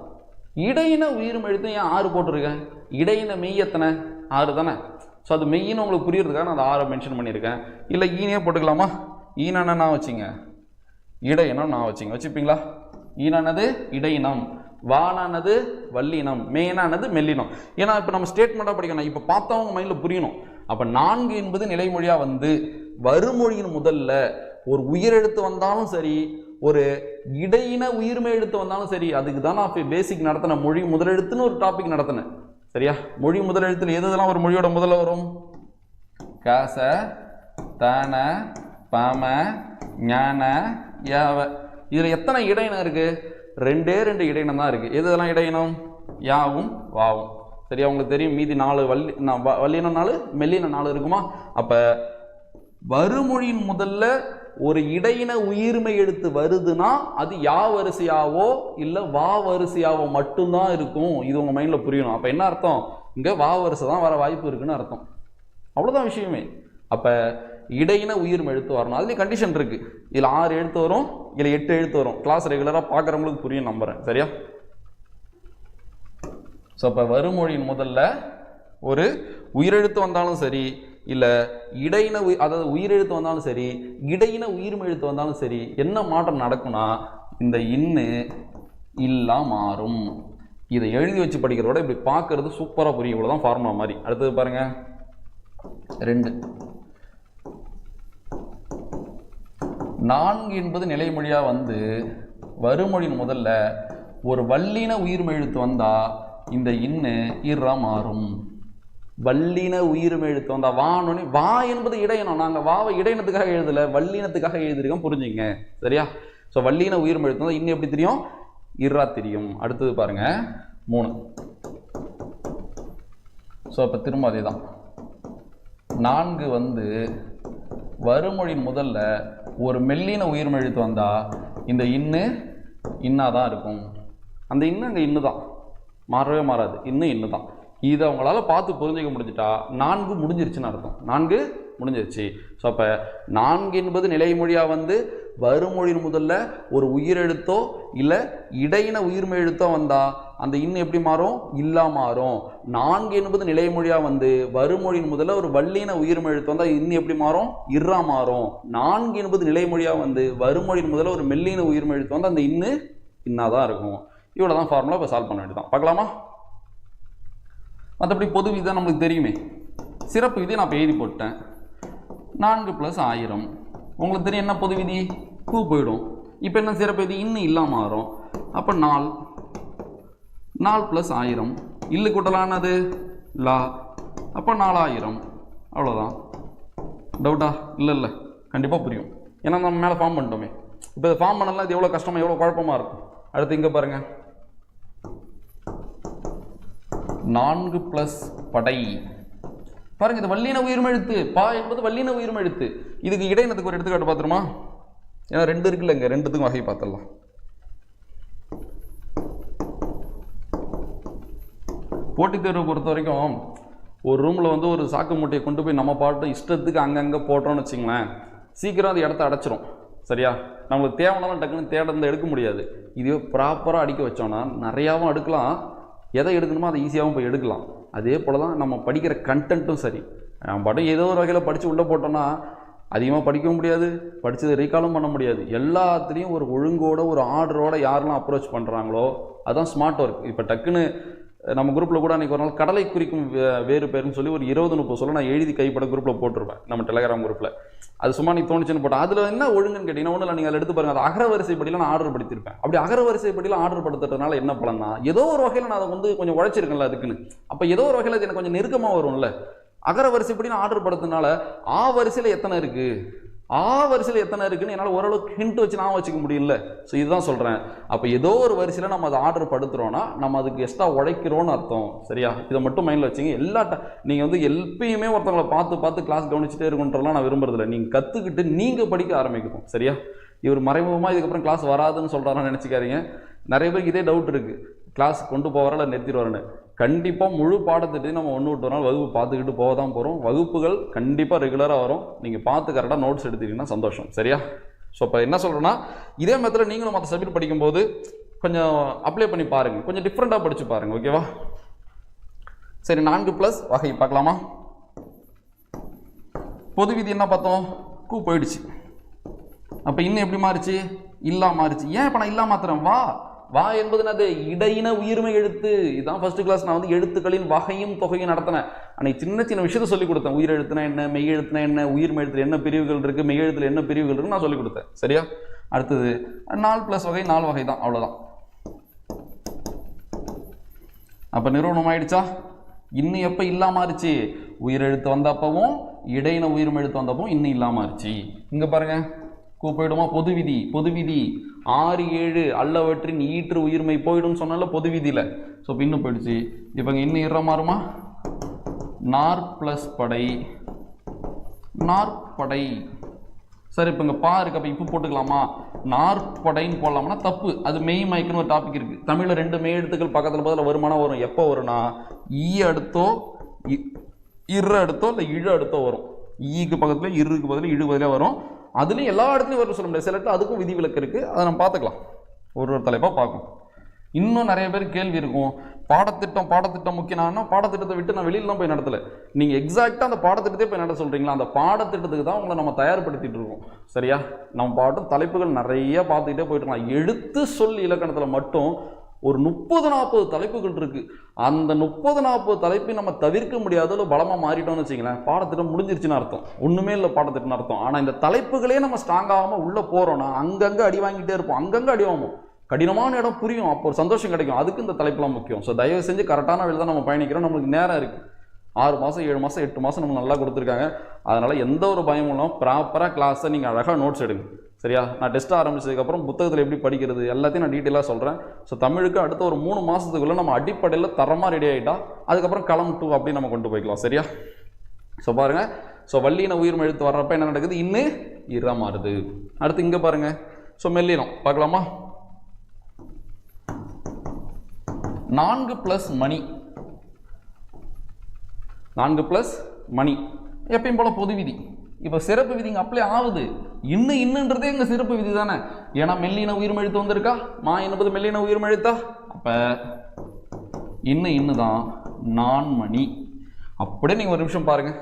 இடையின உயிர்மை எழுத்து ஏன் 6 போட்டிருக்கேன்? இடையின மெய் எத்தனை? 6 தானே. ஸோ அது மெய்யின்னு உங்களுக்கு புரியுறதுக்காக நான் அதை 6 மென்ஷன் பண்ணியிருக்கேன். இல்லை ஈனே போட்டுக்கலாமா? ஈனான நான் வச்சிங்க, இடையினம் நான் வச்சிங்க, வச்சுப்பீங்களா? ஈனானது இடையினம், வானானது வல்லினம், மேனானது மெல்லினம். ஏன்னா இப்போ நம்ம ஸ்டேட்மெண்ட்டாக படிக்கணும், இப்போ பார்த்தவங்க மைண்டில் புரியணும். அப்போ 4 என்பது நிலைமொழியாக வந்து வறுமொழியின் முதல்ல ஒரு உயிரெழுத்து வந்தாலும் சரி, ஒரு இடையின உயிர்மை எழுத்து வந்தாலும் சரி, அதுக்கு தான் நான் பேசிக் நடத்தின மொழி முதலெழுத்துன்னு ஒரு டாபிக் நடத்தினேன். சரியா? மொழி முதலெழுத்தில் எதுலாம் ஒரு மொழியோட முதல்ல வரும்? காச, தான, பாம, ஞான, யாவ. இதில் எத்தனை இடையினம் இருக்குது? 2 இடையினம் தான் இருக்குது. எதெல்லாம் இடையினம்? யாவும் வாவும். சரியா? உங்களுக்கு தெரியும், மீதி 4 வல்லினம் 4 மெல்லினம் 4 இருக்குமா? அப்போ வறுமொழியின் முதல்ல ஒரு இடையின உயிர்மை எழுத்து வருதுன்னா அது யா வரிசையாவோ இல்லை வா வரிசையாவோ மட்டும்தான் இருக்கும். இது உங்கள் மைண்டில் புரியணும். அப்போ என்ன அர்த்தம்? இங்கே வா வரிசை தான் வர வாய்ப்பு இருக்குன்னு அர்த்தம். அவ்வளோதான் விஷயமே. அப்போ இடையின உயிர்மை எழுத்து வரணும். அதுலேயும் கண்டிஷன் இருக்குது. இதில் 6 எழுத்து வரும், இதில் 8 எழுத்து வரும். கிளாஸ் ரெகுலராக பார்க்குறவங்களுக்கு புரியும் நம்புகிறேன். சரியா? ஸோ அப்போ வறுமொழியின் முதல்ல ஒரு உயிரெழுத்து வந்தாலும் சரி, இல்லை இடையின அதாவது உயிரெழுத்து வந்தாலும் சரி, இடையின உயிர்மை எழுத்து வந்தாலும் சரி, என்ன மாற்றம் நடக்கும்னா இந்த இன்னு இல்லா மாறும். இதை எழுதி வச்சு படிக்கிறதோட இப்படி பார்க்கறது சூப்பராக புரியும். இவ்வளோதான் ஃபார்முலா மாதிரி. அடுத்தது பாருங்க, 2 4 என்பது நிலைமொழியாக வந்து வறுமொழியின் முதல்ல ஒரு வல்லின உயிர்மை எழுத்து வந்தால் இந்த இன்னு இர்ரா மாறும். வல்லின உயிர்மை எழுத்து வந்தா வானொனி, வா என்பது இடையினம். நாங்கள் வாவை இடையினத்துக்காக எழுதலை, வல்லினத்துக்காக எழுதிருக்கோம், புரிஞ்சுங்க. சரியா? ஸோ வல்லின உயிர்மை எழுத்து வந்தால் இன்னும் எப்படி தெரியும்? இர்ரா தெரியும். அடுத்தது பாருங்க, 3. ஸோ அப்போ திரும்ப அதே தான். 4 வந்து வறுமொழியின் முதல்ல ஒரு மெல்லின உயிர்மை எழுத்து வந்தால் இந்த இன்னு இன்னா தான் இருக்கும். அந்த இன்னு அங்கே இன்னு தான், மாறவே மாறாது. இன்னு தான். இதை அவங்களால பார்த்து புரிஞ்சிக்க முடிஞ்சிட்டா 4 முடிஞ்சிருச்சுன்னு அர்த்தம். 4 முடிஞ்சிருச்சு. ஸோ அப்போ 4 என்பது நிலைமொழியாக வந்து வறுமொழியின் முதல்ல ஒரு உயிரெழுத்தோ இல்லை இடையின உயிர்மை எழுத்தோ வந்தால் அந்த இன்னு எப்படி மாறும்? இல்லா மாறும். 4 என்பது நிலைமொழியா வந்து வருமொழியின் முதல்ல ஒரு வல்லின உயிர்மெய் எழுத்து வந்தா இன்னு எப்படி மாறும்? இர்ரா மாறும். 4 என்பது நிலைமொழியா வந்து வருமொழியின் முதல்ல ஒரு மெல்லின உயிர்மெய் எழுத்து வந்து அந்த இன்னு இன்னாதான் இருக்கும். இவ்வளோ தான் ஃபார்முலா. இப்போ சால்வ் பண்ண வேண்டியதான். பார்க்கலாமா? மற்றபடி பொது விதி தான் நம்மளுக்கு தெரியுமே. சிறப்பு விதி நான் இப்போ எழுதி போட்டேன். 4 + 1000 உங்களுக்கு தெரியும். என்ன பொது விதி? கூ போயிடும். இப்போ என்ன சிறப்பு விதி? இன்னும் இல்லாமல் மாறும். அப்போ 4 + 1000 இல்லு கூட்டலானது லா. அப்போ 4000. அவ்வளோதான். டவுட்டா? இல்லை கண்டிப்பாக புரியும். ஏன்னா நம்ம மேலே ஃபார்ம் பண்ணிட்டோமே. இப்போ இதை ஃபார்ம் பண்ணலாம். இது எவ்வளோ கஷ்டமாக எவ்வளோ குழப்பமாக இருக்கும். அடுத்து இங்கே பாருங்கள். 4 + படை பாருங்க. இது வல்லின உயிர்மெழுத்து. பா என்பது வல்லின உயிர்மெழுத்து. இதுக்கு இடையினத்துக்கு ஒரு எடுத்துக்காட்டு பார்த்துருமா? ஏன்னா 2 இருக்குல்ல, இங்கே 2த்துக்கும் வகை பார்த்துடலாம். போட்டித் தேர்வை பொறுத்த வரைக்கும் ஒரு ரூமில் வந்து ஒரு சாக்கு மூட்டையை கொண்டு போய் நம்ம பாட்டு இஷ்டத்துக்கு அங்கங்கே போட்டோம்னு வச்சுங்களேன், சீக்கிரம் அது இடத்த அடைச்சிரும். சரியா? நம்மளுக்கு தேவைனாலும் டக்குன்னு தேடந்து எடுக்க முடியாது. இதுவே ப்ராப்பராக அடிக்க வச்சோன்னா நிறையாவும் எடுக்கலாம். எதை எடுக்கணுமோ அதை ஈஸியாகவும் போய் எடுக்கலாம். அதே போல் தான் நம்ம படிக்கிற கண்டென்ட்டும் சரி. நம்ம பாட்டும் ஏதோ ஒரு வகையில் படித்து உள்ளே போட்டோன்னா அதிகமாக படிக்கவும் முடியாது, படித்தது ரீகாலும் பண்ண முடியாது. எல்லாத்துலேயும் ஒரு ஒழுங்கோட ஒரு ஆர்டரோட யாரெல்லாம் அப்ரோச் பண்ணுறாங்களோ அதுதான் ஸ்மார்ட் ஒர்க். இப்போ டக்குன்னு நம்ம குரூப்பில் கூட அன்றைக்கி ஒரு நாள் கடலை குறிக்கும் வேறு பேருன்னு சொல்லி ஒரு 20-30 சொல்ல நான் எழுதி கைப்பட குரூப்பில் போட்டிருப்பேன், நம்ம டெலகிராம் குரூப்பில். அது சும்மா நீ தோணுச்சுன்னு போட்டேன். அதில் என்ன ஒழுங்குன்னு கேட்டிங்கன்னா ஒன்றும் இல்லை, நீங்கள் அதில் எடுத்து பாருங்கள். அது அகரவரிசைப்படியில் நான் ஆர்டர் படுத்திருப்பேன். அப்படி அகரவரிசைப்படியில் ஆர்டர் படுத்துறதுனால என்ன பலன்னா, ஏதோ ஒரு வகையில் நான் அதை வந்து கொஞ்சம் உழைச்சிருக்கேன்ல அதுக்குன்னு. அப்போ ஏதோ ஒரு வகையில் அது எனக்கு கொஞ்சம் நெருக்கமாக வரும்ல. அகரவரிசைப்படி நான் ஆர்டர் படுத்துனால ஆ வரிசையில் எத்தனை இருக்குது, ஆ வரிசையில் எத்தனை இருக்குன்னு என்னால் ஓரளவுக்கு ஹிண்ட் வச்சு நான் வச்சுக்க முடியல. ஸோ இதுதான் சொல்கிறேன். அப்போ ஏதோ ஒரு வரிசையில் நம்ம அதை ஆர்டர் படுத்துகிறோன்னா நம்ம அதுக்கு எக்ஸ்ட்ரா உழைக்கிறோன்னு அர்த்தம். சரியா? இதை மட்டும் மைண்டில் வச்சுங்க. நீங்கள் வந்து எப்பயுமே ஒருத்தவங்களை பார்த்து கிளாஸ் கவனிச்சுட்டே இருக்குன்றலாம் நான் விரும்புறதில்ல. நீங்கள் கற்றுக்கிட்டு நீங்கள் படிக்க ஆரம்பிக்கணும். சரியா? இவர் மறைமுகமாக இதுக்கப்புறம் கிளாஸ் வராதுன்னு சொல்கிறாரான்னு நினச்சிக்காதீங்க. நிறைய பேருக்கு இதே டவுட் இருக்குது, கிளாஸ் கொண்டு போவாரா இல்லை நிறுத்திடுவாருன்னு. கண்டிப்பாக முழு பாடத்திட்டையும் நம்ம 1 விட்டு 1 நாள் வகுப்பு பார்த்துக்கிட்டு போக தான் போகிறோம். வகுப்புகள் கண்டிப்பாக ரெகுலராக வரும். நீங்கள் பார்த்து கரெக்டாக நோட்ஸ் எடுத்துக்கிட்டிங்கன்னா சந்தோஷம். சரியா? ஸோ இப்போ என்ன சொல்கிறேன்னா, இதே மெத்தடில் நீங்களும் மற்ற சப்ஜெக்ட் படிக்கும்போது கொஞ்சம் அப்ளை பண்ணி பாருங்கள், கொஞ்சம் டிஃப்ரெண்ட்டாக படித்து பாருங்கள். ஓகேவா? சரி, 4+ வகை பார்க்கலாமா? பொது விதி என்ன பார்த்தோம்? கூ போயிடுச்சு. அப்போ இன்னும் எப்படி மாறிச்சு? இல்லா மாறிச்சு. ஏன் இப்போ நான் இல்லா மாத்திரம்? வா என்பது என்னது? இடையின உயிர்மை எழுத்து. இதுதான் ஃபர்ஸ்ட் கிளாஸ் நான் வந்து எழுத்துக்களின் வகையும் தொகையும் நடத்தினேன். அன்னைக்கு சின்ன விஷயத்தை சொல்லிக் கொடுத்தேன். உயிர் எழுத்துனா என்ன, மெய் எழுத்துனா என்ன, உயிர்மை எழுத்துல என்ன பிரிவுகள் இருக்குது, மெய் எழுத்துல என்ன பிரிவுகள் இருக்குன்னு நான் சொல்லிக் கொடுத்தேன். சரியா? அடுத்தது 4+ வகை 4 வகை தான். அவ்வளோதான். அப்போ நிறுவனம் ஆயிடுச்சா? இன்னும் எப்போ இல்லாம ஆச்சு? உயிர் எழுத்து வந்தப்பவும் இடையின உயிர்மை எழுத்து வந்தப்பவும் இன்னும் இல்லாம ஆச்சு. இங்கே பாருங்க, கூப்பிடுமா? பொது விதி 6, 7 அல்லவற்றின் ஈற்று உயிர்மை போயிடும் சொன்னால பொது விதியில். ஸோ இப்போ இன்னும் போயிடுச்சு. இப்போ இங்கே இன்னும் இற மாறுமா? நாற்படை. சரி, இப்போ இங்கே இருக்கு. அப்போ இப்போ போட்டுக்கலாமா? நாற்படைன்னு போடலாம்னா தப்பு. அது மெய் மயக்குன்னு ஒரு டாபிக் இருக்குது. தமிழில் 2 மெய் எழுத்துக்கள் பக்கத்தில் பதில் வருமானம் வரும். எப்போ வரும்னா ஈ அடுத்தோ இரு அடுத்தோ இல்லை இழு அடுத்தோ வரும். ஈக்கு பக்கத்தில் இருக்கு பதில் இழு பதிலாக வரும். அதுலேயும் எல்லா இடத்துலையும் வரும் சொல்ல முடியாது. சில இடத்துல அதுக்கும் விதிவிலக்கு இருக்குது. அதை நம்ம பார்த்துக்கலாம், ஒரு தலைப்பாக பார்க்கும். இன்னும் நிறைய பேர் கேள்வி இருக்கும், பாடத்திட்டம் முக்கியம்னா பாடத்திட்டத்தை விட்டு நான் வெளியில தான் போய் நடத்தலை. நீங்கள் எக்ஸாக்டாக அந்த பாடத்திட்டத்தை போய் நடத்த சொல்கிறீங்களா? அந்த பாடத்திட்டத்துக்கு தான் உங்களை நம்ம தயார்படுத்திட்டு இருக்கோம். சரியா? நம்ம பாட்டும் தலைப்புகள் நிறைய பார்த்துக்கிட்டே போயிட்டு இருக்கலாம். எழுத்து சொல் இலக்கணத்தில் மட்டும் ஒரு 30-40 தலைப்புகள் இருக்குது. அந்த 30-40 தலைப்பை நம்ம தவிர்க்க முடியாத பலமாக மாறிட்டோம்னு வச்சிங்களேன், பாடத்திட்டம் முடிஞ்சிருச்சுன்னு அர்த்தம். ஒன்றுமே இல்லை பாடத்திட்டம்னு அர்த்தம். ஆனால் இந்த தலைப்புகளே நம்ம ஸ்ட்ராங் ஆகாமல் உள்ளே போகிறோன்னா அங்கங்கே அடி வாங்கிட்டே இருப்போம். அங்கங்கே அடி வாங்குவோம். கடினமான இடம் புரியும், அப்போ ஒரு சந்தோஷம் கிடைக்கும். அதுக்கு இந்த தலைப்புலாம் முக்கியம். ஸோ தயவு செஞ்சு கரெக்டான வழியில் தான் நம்ம பயணிக்கிறோம். நம்மளுக்கு நேரம் இருக்குது. 6 மாதம் 7 மாதம் 8 மாதம் நம்ம நல்லா கொடுத்துருக்காங்க. அதனால் எந்த ஒரு பயமும் இல்லாமல் ப்ராப்பராக கிளாஸை நீங்கள் அழகாக நோட்ஸ் எடுங்க. சரியா? நான் டெஸ்ட் ஆரம்பிச்சதுக்கப்புறம் புத்தகத்தில் எப்படி படிக்கிறது எல்லாத்தையும் நான் டீட்டெயிலாக சொல்கிறேன். ஸோ தமிழுக்கு அடுத்த ஒரு 3 மாதத்துக்குள்ளே நம்ம அடிப்படையில் தரமாக ரெடி ஆகிட்டா அதுக்கப்புறம் களம் 2 அப்படி நம்ம கொண்டு போய்க்கலாம். சரியா? ஸோ பாருங்கள், ஸோ வல்லின உயிர்மை எழுத்து வர்றப்ப என்ன நடக்குது? இன்னும் இற மாறுது. அடுத்து இங்கே பாருங்கள், ஸோ மெல்லினம் பார்க்கலாமா? 4+ மணி. 4+ மணி எப்பயும் போல பொது விதி. இப்போ சிறப்பு விதி இங்கே அப்ளை ஆகுது. இன்னுன்றதே இங்கே சிறப்பு விதி தானே. ஏன்னா மெல்லின உயிர்மை எழுத்து வந்திருக்கா? மா என்பது மெல்லின உயிர்மை எழுத்தா? அப்போ இன்னு தான் நான்மணி. அப்படியே நீங்கள் ஒரு நிமிஷம் பாருங்கள்,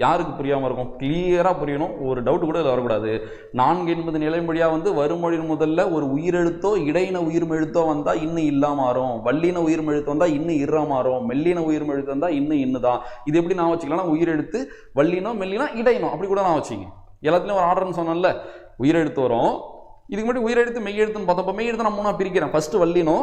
யாருக்கு புரியாமல் இருக்கும்? கிளியராக புரியணும், ஒரு டவுட் கூட இதில் வரக்கூடாது. 4 என்பது நிலைமொழியாக வந்து வருமொழியின் முதல்ல ஒரு உயிரெழுத்தோ இடையின உயிர்மெழுத்தோ வந்தால் இன்னும் இல்லா மாறும், வல்லின உயிர்மெழுத்து வந்தால் இன்னும் இறா மாறும், மெல்லின உயிர்மெழுத்து வந்தால் இன்னும் தான். இது எப்படி நான் வச்சுக்கலாம்? உயிரெழுத்து வல்லினோ மெல்லினோ இடையினோ அப்படி கூட நான் வச்சுங்க. எல்லாத்துலேயும் ஒரு ஆர்டர்னு சொன்னேன்ல, உயிரெழுத்து வரும். இதுக்கு முன்னாடி உயிரெழுத்து மெய்யெழுத்துன்னு பார்த்தப்போ மெய்யெழுத்து நான் 3ஆக பிரிக்கிறேன். ஃபஸ்ட்டு வல்லினோ,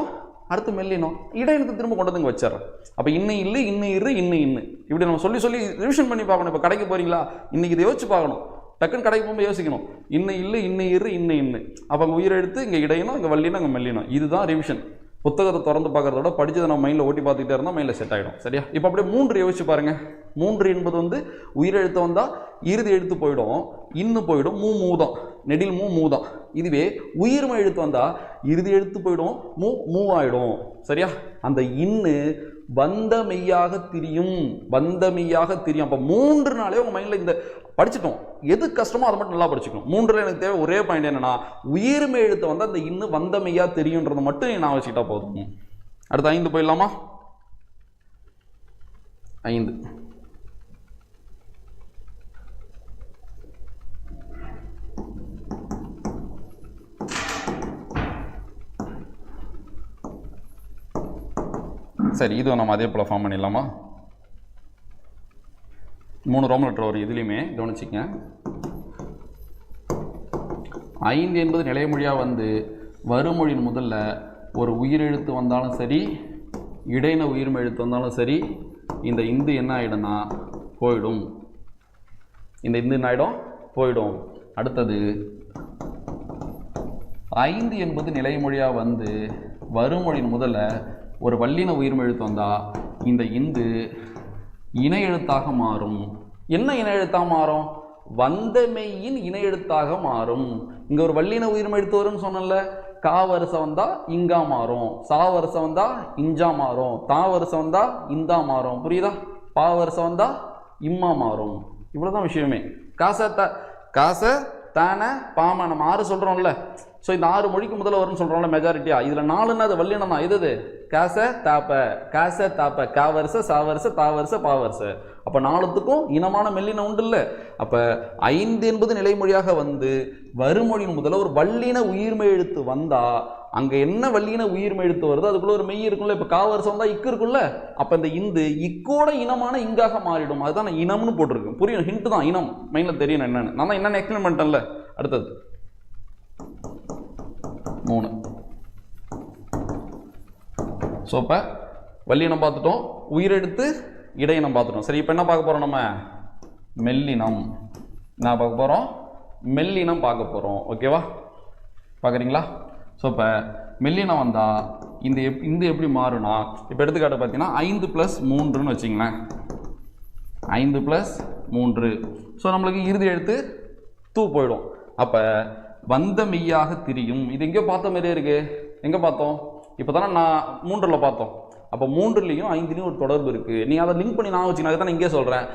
அடுத்து மெல்லினோ, இடையினத்தை திரும்ப கொண்டு வந்து வச்சிடறேன். அப்போ இன்னும் இல்லை, இன்னும் இரு, இன்னும் இப்படி நம்ம சொல்லி சொல்லி ரிவிஷன் பண்ணி பார்க்கணும். இப்போ கடைக்கு போகிறீங்களா, இன்னைக்கு இதை யோசிச்சு பார்க்கணும். டக்குன்னு கடைக்கு போகும்போது யோசிக்கணும், இன்னும் இல்லை, இன்னும் இரு, இன்னும். அப்போ அங்கே உயிரெழுத்து, இங்கே இடையினோ, இங்கே வல்லினோ, இங்கே மெல்லினோ. இதுதான் ரிவிஷன். புத்தகத்தை திறந்து பார்க்கறத விட படித்ததை நம்ம மைண்டில் ஓட்டி பார்த்துக்கிட்டே இருந்தால் மைண்டில் செட் ஆகிடும். சரியா? இப்போ அப்படியே 3 யோசிச்சு பாருங்கள். 3 என்பது வந்து உயிரெழுத்து வந்தால் இறுதி எழுத்து போயிடும், இன்னும் போயிடும், மூதான், நெடில் மூதான். இதுவே உயிர்மை எழுத்து வந்தால் இறுதி எழுத்து போயிடும், மூவாயிடும். சரியா? அந்த இன்னு வந்த மெய்யாக திரியும், வந்த மெய்யாக திரியும். அப்போ 3 நாளே உங்கள் மைண்டில் இந்த படிச்சுட்டோம். எது கஷ்டமோ அதை மட்டும் நல்லா படிச்சுக்கணும். 3ல் எனக்கு தேவை ஒரே பாயிண்ட் என்னன்னா, உயிர்மை எழுத்தை வந்து அந்த இன்னும் வந்த மெய்யா தெரியுன்றதை மட்டும் நான் வச்சுக்கிட்டா போதும். அடுத்து 5 போயிடலாமா? 5 சரி, இதுவும் நம்ம அதே போல் ஃபார்ம் பண்ணிடலாமா? 3 ரோமன் லெட்டர் வரும் இதுலேயுமே, கவனிச்சிங்க. 5 என்பது நிலைமொழியாக வந்து வருமொழியின் முதல்ல ஒரு உயிரெழுத்து வந்தாலும் சரி, இடையின உயிர்மை எழுத்து வந்தாலும் சரி, இந்த இந்து என்ன ஆகிடும்னா போயிடும். இந்த இந்து என்ன ஆகிடும்? போயிடும். அடுத்தது 5 என்பது நிலைமொழியாக வந்து வருமொழியின் முதல்ல ஒரு வல்லின உயிர்மை எழுத்து வந்தால் இந்த இந்து இணை எழுத்தாக மாறும். என்ன இணை எழுத்தாக மாறும்? வந்தமெய்யின் இணை எழுத்தாக மாறும். இங்கே ஒரு வல்லின உயிர்மை எழுத்து வரும்னு சொன்னல, கா வரிசை வந்தால் இங்கா மாறும், சா வரிசை வந்தால் இஞ்சா மாறும், தா வரிசை வந்தால் இந்தா மாறும். புரியுதா? பா வரிசை வந்தால் இம்மா மாறும். இவ்வளோதான் விஷயமே. காச தான பாம நம்ம 6 சொல்கிறோம்ல. ஸோ இந்த 6 மொழிக்கு முதல்ல வரும்னு சொல்கிறோம்ல மெஜாரிட்டியாக. இதில் 4ன்னா அது வல்லினம் தான். எது? காச தாப்ப, கா வரிசை, சா வரிசை, தா வரிசை, பா வரிசை. அப்போ 4த்துக்கும் இனமான மெல்லினம் உண்டு இல்லை? அப்போ 5 என்பது நிலைமொழியாக வந்து வருமொழியின் முதல்ல ஒரு வல்லின உயிர்மை எழுத்து வந்தால் அங்கே என்ன வல்லின உயிர்மை எழுத்து வருதோ அதுக்குள்ள ஒரு மெய் இருக்குல்ல. இப்போ கா வரிசை வந்தால் இக்கு இருக்குல்ல. அப்போ இந்த இந்து இக்கோட இனமான இங்காக மாறிடும். அதுதான் நான் இனம்னு போட்டிருக்கு. புரியும்? ஹிண்ட் தான். இனம் மைண்டில் தெரியும் என்னன்னு. நான் தான் என்னென்னு எக்ஸ்பிளைன் பண்ணிட்டேன்ல. அடுத்தது 3. ஸோ இப்போ வல்லினம் பார்த்துட்டோம், உயிரெழுத்து இடையினம் பார்த்துட்டோம். சரி, இப்போ என்ன பார்க்க போகிறோம்? நம்ம மெல்லினம் என்ன பார்க்க போகிறோம்? மெல்லினம் பார்க்க போகிறோம். ஓகேவா? பார்க்குறீங்களா? ஸோ இப்போ மெல்லினம் வந்தால் இந்த எப்படி மாறுனா, இப்போ எடுத்துக்காட்டு பார்த்தீங்கன்னா 5 + 3ன்னு வச்சிங்களேன். 5 + 3. ஸோ நம்மளுக்கு இறுதி எழுத்து தூ போயிடும். அப்போ வந்த மெய்யாக திரியும். இது எங்கேயோ பார்த்த மாதிரியே இருக்கு. எங்கே பார்த்தோம்? இப்போ தானே நான் 3ல் பார்த்தோம். அப்போ 3லையும் 5லையும் ஒரு தொடர்பு இருக்குது. நீங்கள் அதை லிங்க் பண்ணி நான் வச்சுக்கணும். அதை தான் இங்கே சொல்கிறேன்.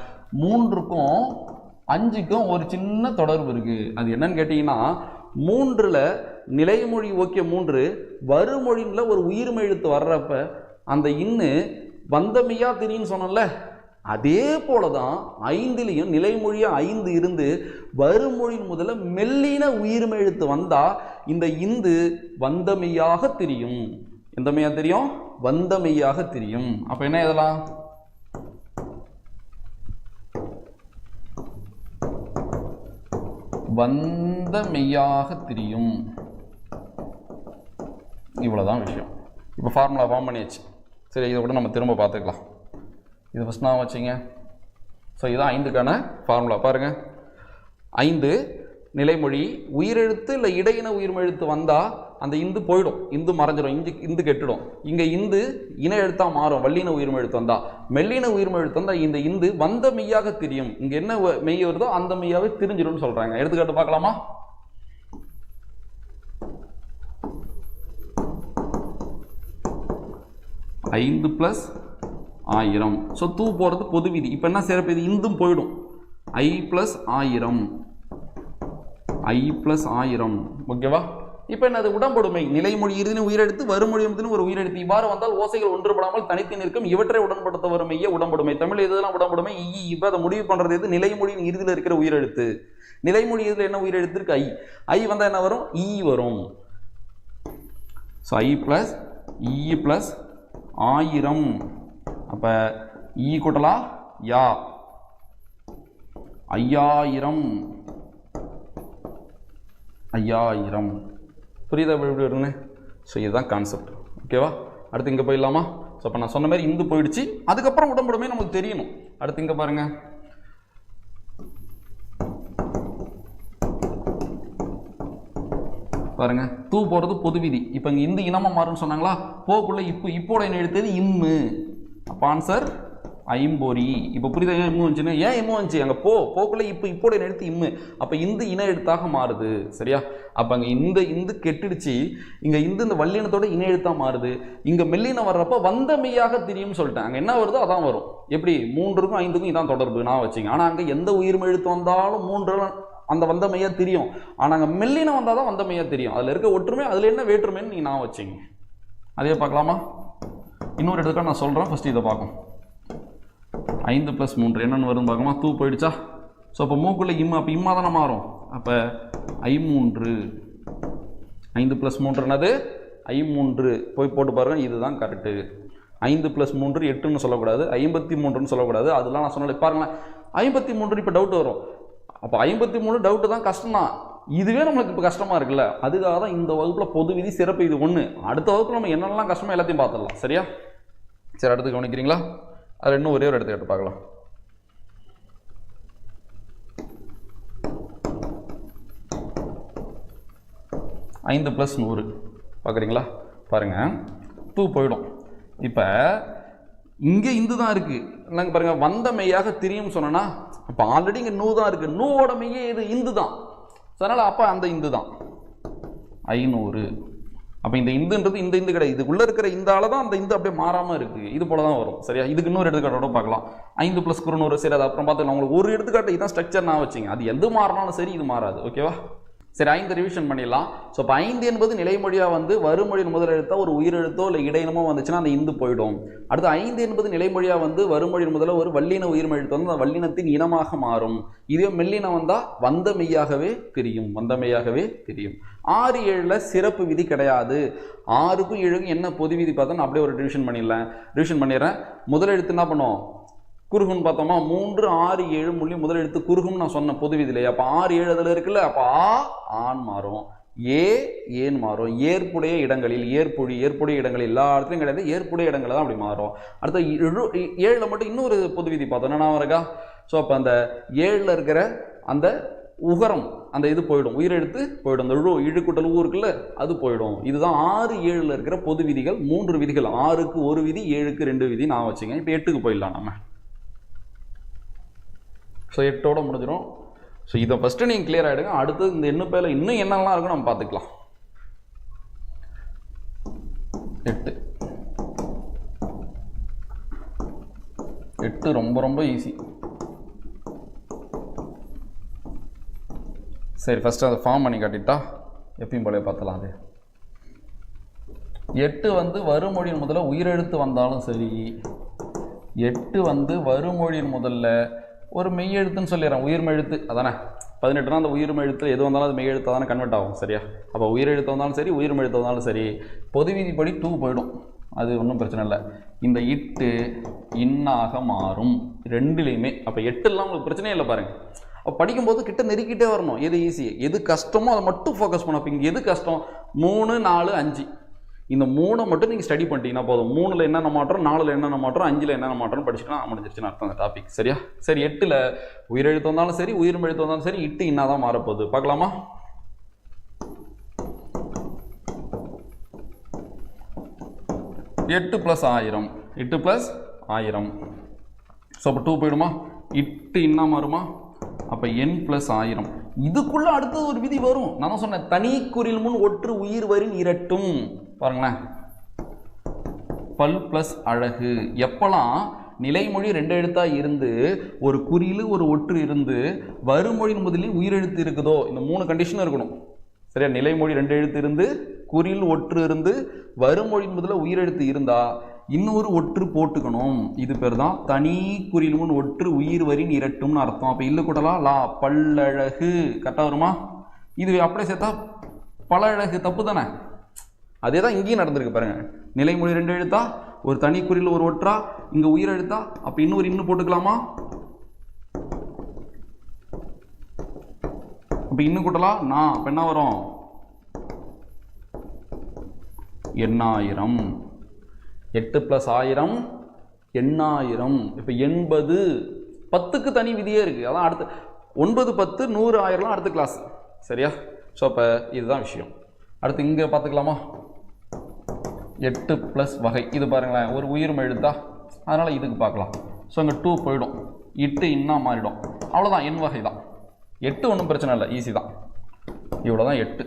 3க்கும் 5க்கும் ஒரு சின்ன தொடர்பு இருக்குது. அது என்னன்னு கேட்டிங்கன்னா, 3ல் நிலைமொழி ஓகே 3, வருமொழியில் ஒரு உயிர்மை எழுத்து வர்றப்ப அந்த இன்னு வந்தமையா திரின்னு சொன்னோம்ல, அதே போல தான் 5லையும் நிலைமொழியாக 5 இருந்து வருமொழியின் முதல்ல மெல்லின உயிர்மை எழுத்து வந்தால் இந்த இந்து வந்தமையாக திரியும். எந்த மெய்யாக தெரியும்? வந்தமையாக திரியும். அப்போ என்ன எழுதலாம்? வந்தமையாக திரியும். இவ்வளோதான் விஷயம். இப்போ ஃபார்முலா ஃபார்ம் பண்ணியாச்சு. சரி, இதை கூட நம்ம திரும்ப பார்த்துக்கலாம். இது ஃபஸ்ட் நான் வச்சிங்க. ஸோ இதுதான் 5க்கான ஃபார்முலா. பாருங்கள், 5 நிலைமொழி உயிரெழுத்து இல்லை இடையின உயிர்மை எழுத்து வந்தால் அந்த இந்து போயிடும், இந்து மறைஞ்சிடும், இந்து கெட்டுடும். இங்கே இந்து இன எழுத்தாக மாறும் வல்லின உயிர்மை எழுத்து வந்தால். மெல்லின உயிர்மை எழுத்து வந்தால் இந்த இந்து வந்த மெய்யாக திரியும். இங்கே என்ன மெய் வருதோ அந்த மெய்யாவே திரிஞ்சிடும்னு சொல்கிறாங்க. எடுத்துக்காட்டு பார்க்கலாமா? ஐந்து + 1000. ஸோ தூ போகிறது பொது விதி. இப்போ என்ன சிறப்பு? இது இந்தும் போயிடும். I + 1000, I + 1000. ஓகேவா? இப்போ என்னது உடம்பொடுமை, நிலைமொழி இறுதினு உயிரெழுத்து, வறுமொழி ஒரு உயிரெழுத்து இவ்வாறு வந்தால் ஓசைகள் ஒன்றுபடாமல் தனித்து நிற்கும், இவற்றை உடன்படுத்த வரும் மெய்ய உடம்பொடுமை. தமிழ் இதெல்லாம் உடம்பொடுமை. இப்போ அதை முடிவு பண்றது எது? நிலைமொழியின் இறுதியில் இருக்கிற உயிரெழுத்து. நிலைமொழி இறுதியில் என்ன உயிரெழுத்து இருக்கு? ஐ. ஐ வந்தா என்ன வரும்? ஈ வரும். So I plus E plus 1000. அப்ப ஈ கூட்டலா யா 5000. 5000. புரியுதா எப்படி வரும்னு? ஸோ இதுதான் கான்செப்ட். ஓகேவா? அடுத்து இங்கே போயிடலாமா? ஸோ அப்போ நான் சொன்ன மாதிரி இந்து போயிடுச்சு. அதுக்கப்புறம் உடம்புடமே நமக்கு தெரியணும். அடுத்து இங்கே பாருங்க, பாருங்க தூ போகிறது பொது விதி. இப்போ இங்கே இந்து இனமாக மாறுன்னு சொன்னாங்களா? போக்குள்ள இப்போட என்ன எடுத்தது? இம்மு. அப்போ ஆன்சர் ஐம்பொறி. இப்போ புரியுதா ஏன் இம்மு வந்துச்சுன்னு? ஏன் இம்மு வந்துச்சு? அங்கே போக்குள்ள இப்போட என்ன எடுத்து இம்மு. அப்போ இந்து இன எழுத்தாக மாறுது. சரியா? அப்போ அங்கே இந்து கெட்டுடுச்சு. இங்கே இந்த வல்லினத்தோட இன எழுத்தாக மாறுது. இங்கே மெல்லினம் வர்றப்ப வந்த மெய்யாக தெரியும்னு சொல்லிட்டேன். அங்கே என்ன வருதோ அதான் வரும். எப்படி 3க்கும் 5க்கும் இதான் தொடர்பு நான் வச்சுங்க. ஆனால் அங்கே எந்த உயிர்மை எழுத்து வந்தாலும் 3 அந்த வந்த மையா தெரியும். ஆனால் அங்கே மெல்லினம் வந்தால் தான் வந்த மையா தெரியும். அதில் இருக்க ஒற்றுமை, அதில் என்ன வேற்றுமைன்னு நீங்கள் நான் வச்சிங்க. அதே பார்க்கலாமா? இன்னொரு இடத்துக்காக நான் சொல்கிறேன். ஃபஸ்ட்டு இதை பார்க்கும். 5 + 3 என்னென்னு வரும்னு பார்க்கலாமா? தூ போயிடுச்சா? ஸோ அப்போ மூக்குள்ள இம்மா, அப்போ இம்மா தானே மாறும். அப்போ I3. 5 + 3 என்னது? I3. போய் போட்டு பாருங்கள், இதுதான் கரெக்டு. 5 + 3 8ன்னு சொல்லக்கூடாது, 53ன்னு சொல்லக்கூடாது. அதெல்லாம் நான் சொன்னேன். பாருங்களேன் 53 இப்போ டவுட் வரும். அப்போ 53 டவுட்டு தான், கஷ்டம் தான். இதுவே நம்மளுக்கு இப்போ கஷ்டமாக இருக்குல்ல, அதுக்காக தான் இந்த வகுப்பில் பொது விதி சிறப்பு இது ஒன்று. அடுத்த வகுப்பில் நம்ம என்னெல்லாம் கஷ்டமோ எல்லாத்தையும் பார்த்துடலாம். சரியா? சரி, அடுத்து கவனிக்கிறீங்களா? அதில் இன்னும் ஒரே ஒரு எடுத்துக்கிட்டு பார்க்கலாம். ஐந்து + 100 பார்க்குறீங்களா? பாருங்கள் தூ போயிடும். இப்போ இங்கே இந்து தான் இருக்குது. இல்லைங்க பாருங்கள், வந்த மெய்யாக தெரியும் சொன்னா அப்போ ஆல்ரெடி இங்கே நூ தான் இருக்குது. நூவோட மெய்யே இது இந்து தான். அதனால் அப்போ அந்த இந்து தான் 500. அப்போ இந்த இந்துன்றது இந்த இந்து கிடையாது. இதுக்குள்ளே இருக்கிற இந்த ஆளை தான் அந்த இந்து அப்படியே மாறாமல் இருக்குது. இது போல தான் வரும். சரியா? இதுக்கு இன்னொரு எடுத்துக்காட்டோட பார்க்கலாம். 5 + 100. சரி, அது அப்புறம் பார்த்துக்கலாம். உங்களுக்கு ஒரு எடுத்துக்காட்டு இதான் ஸ்ட்ரக்சர் நான் வச்சுங்க. அது எது மாறினாலும் சரி, இது மாறாது. ஓகேவா? சரி, 5 ரிவிஷன் பண்ணிடலாம். ஸோ இப்போ 5 என்பது நிலைமொழியாக வந்து வறுமொழியின் முதல் எழுத்தோ ஒரு உயிரெழுத்தோ இல்லை இடையினமோ வந்துச்சுன்னா அந்த இந்து போயிடும். அடுத்து 5 என்பது நிலைமொழியாக வந்து வறுமொழியின் முதல்ல ஒரு வல்லின உயிர்மை எழுத்து வந்து அந்த வல்லினத்தின் இனமாக மாறும். இதுவே மெல்லினம் வந்தால் வந்த மெய்யாகவே தெரியும். 6, 7ல் சிறப்பு விதி கிடையாது. 6க்கும் 7க்கும் என்ன பொது விதி பார்த்தா நான் அப்படியே ஒரு ரிவிஷன் பண்ணிடுறேன். முதல் எழுத்து என்ன பண்ணும்? குறுகுன்னு பார்த்தோமா? 3, 6, 7 மொழி முதல் எழுத்து குறுகும் நான் சொன்ன பொது விதியிலே. அப்போ 6, 7 அதில் இருக்குல்ல, அப்போ ஆண் மாறும், ஏன் மாறும். ஏற்புடைய இடங்களில் ஏற்புடைய இடங்கள் எல்லா இடத்துலையும் கிடையாது, ஏற்புடைய இடங்களில் தான் அப்படி மாறும். அடுத்த 7ல் மட்டும் இன்னொரு பொது விதி பார்த்தோம். என்ன இருக்கா? ஸோ அப்போ அந்த 7ல் இருக்கிற அந்த உகரம் அந்த இது போயிடும், உயிரெழுத்து போயிடும். அந்த இழுக்கூட்டல் ஊ இருக்குல்ல, அது போயிடும். இதுதான் 6, 7ல் இருக்கிற பொது விதிகள். 3 விதிகள். 6க்கு 1 விதி, 7க்கு 2 விதி நான் வச்சுங்க. இப்போ 8க்கு போயிடலாம் நம்ம. ஸோ 8ஓட முடிஞ்சிடும். ஸோ இதை ஃபஸ்ட்டு நீங்கள் கிளியர் ஆகிடுங்க. அடுத்து இந்த எண்ணு பேரில் இன்னும் என்னெல்லாம் இருக்கும் நம்ம பார்த்துக்கலாம். 8 ரொம்ப ஈஸி. சரி, ஃபஸ்ட்டு அதை ஃபார்ம் பண்ணி காட்டிட்டா எப்பயும் போல பார்த்தலாம். அது 8 வந்து வறுமொழியின் முதல்ல உயிரெழுத்து வந்தாலும் சரி, 8 வந்து வறுமொழியின் முதல்ல ஒரு மெய்யெழுத்துன்னு சொல்லிடுறேன். உயிர்மை எழுத்து அதானே. 18னா அந்த உயிர்மை எழுத்து எது வந்தாலும் அது மெய்யெழுத்து தானே கன்வெர்ட் ஆகும். சரியா? அப்போ உயிரெழுத்து வந்தாலும் சரி, உயிர்மை எழுத்து வந்தாலும் சரி, பொது விதிப்படி 2 போயிடும். அது ஒன்றும் பிரச்சனை இல்லை. இந்த இட்டு இன்னாக மாறும் ரெண்டுலேயுமே. அப்போ 8லாம் உங்களுக்கு பிரச்சனையே இல்லை பாருங்கள். அப்போ படிக்கும்போது கிட்ட நெருக்கிட்டே வரணும். எது ஈஸி எது கஷ்டமோ அதை மட்டும் ஃபோக்கஸ் பண்ண. இப்போ இங்கே எது கஷ்டம்? 3, 4, 5. இந்த 3 மட்டும் நீங்கள் ஸ்டடி பண்ணிட்டீங்கன்னா போதும். 3ல் என்னென்ன மாற்றம், 4ல் என்னென்ன மாற்றம், 5ல் என்னென்ன மாற்றம் படிச்சுக்கலாம், முடிஞ்சிருச்சுன்னு அர்த்தம் அந்த டாபிக். சரியா? சரி, 8ல் உயிரெழுத்து வந்தாலும் சரி, உயிர்மை எழுத்து வந்தாலும் சரி, இட்டு இன்னாதான் மாறப்போகுது. பார்க்கலாமா? எட்டு + 1000. 8 + 1000. ஸோ அப்போ 2 போயிடுமா? இட்டு இன்னா மாறுமா? அப்போ n + 1000. இதுக்குள்ள அடுத்தது ஒரு விதி வரும். நான் சொன்னேன், தனி குறில் முன் ஒற்று உயிர் வரின் இரட்டும். பாருங்களேன், பல் + அழகு. எப்பெல்லாம் நிலைமொழி 2 எழுத்தா இருந்து ஒரு குறியில் ஒரு ஒற்று இருந்து வறுமொழியின் முதலில் உயிரெழுத்து இருக்குதோ, இந்த 3 கண்டிஷனும் இருக்கணும். சரியா? நிலைமொழி 2 எழுத்து இருந்து குறில் ஒற்று இருந்து வருமொழியின் முதல்ல உயிரெழுத்து இருந்தா இன்னொரு ஒற்று போட்டுக்கணும். இது பேர் தான் தனி குறில் முன் ஒற்று உயிர் வரின் இரட்டும்னு அர்த்தம். அப்போ இல்லு கூட்டலாம் லா பல்லழகு கரெக்டாக வருமா? இது அப்படியே சேர்த்தா பழழகு தப்பு தானே? அதே தான் இங்கேயும் நடந்திருக்கு பாருங்க. நிலைமொழி 2 எழுத்தா, ஒரு தனி குறில் ஒரு ஒற்றா, இங்க உயிர் எழுத்தா, அப்ப இன்னொரு இன்னும் போட்டுக்கலாமா? அப்ப இன்னும் கூட்டலாம் நான் அப்ப என்ன வரும்? எண்ணாயிரம். 8 + 1000 எண்ணாயிரம். இப்ப 80 10க்கு தனி விதியே இருக்கு. அதான் அடுத்து 9 10 100 1000 அடுத்த கிளாஸ். சரியா? ஸோ அப்போ இதுதான் விஷயம். அடுத்து இங்கே பார்த்துக்கலாமா? 8 + வகை. இது பாருங்களேன், ஒரு உயிர்மை எழுத்தா, அதனால் இதுக்கு பார்க்கலாம். ஸோ இங்கே 2 போயிடும், இட்டு இன்னா மாறிடும். அவ்வளோதான், எண் வகை தான். 8 ஒன்றும் பிரச்சனை இல்லை, ஈஸி தான். இவ்வளோ தான் 8.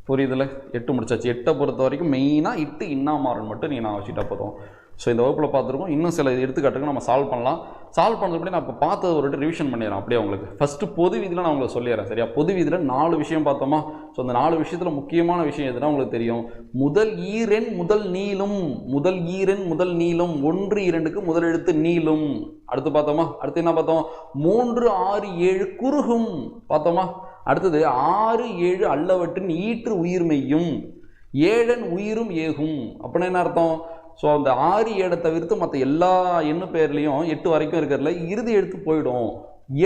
புரியுதுல? 8 முடிச்சாச்சு. 8 பொறுத்த வரைக்கும் மெயினாக இட்டு இன்னா மாறன் மட்டும் நீங்கள் நான் வச்சுட்டா போதும். ஸோ இந்த வகுப்பில் பார்த்துருக்கோம். இன்னும் சில எடுத்துக்காட்டுக்கு நம்ம சால்வ் பண்ணலாம். சால்வ் பண்ணுறதுப்படி நான் இப்போ பார்த்தது ஒரு ரிவிஷன் பண்ணிடுறேன் அப்படியே உங்களுக்கு. ஃபஸ்ட்டு பொது விதியில் நான் உங்களுக்கு சொல்லிடுறேன். சரியா? பொது விதியில் 4 விஷயம் பார்த்தோமா? ஸோ அந்த 4 விஷயத்தில் முக்கியமான விஷயம் எதுனா உங்களுக்கு தெரியும். முதல் ஈரெண் முதல் நீளும். முதல் ஈரெண் முதல் நீளும். 1 2க்கு முதல் எழுத்து நீளும். அடுத்து பார்த்தோமா? அடுத்து என்ன பார்த்தோம்? 3 6 7 குறுகும் பார்த்தோமா? அடுத்தது 6 7 அல்லவற்றின் ஈற்று உயிர்மெய்யும் 7 உயிரும் ஏகும். அப்படின்னா என்ன அர்த்தம்? ஸோ அந்த 6 7 தவிர்த்து மற்ற எல்லா எண்ணு பேர்லையும் 8 வரைக்கும் இருக்கிறதுல இறுதி எழுத்து போயிடும்,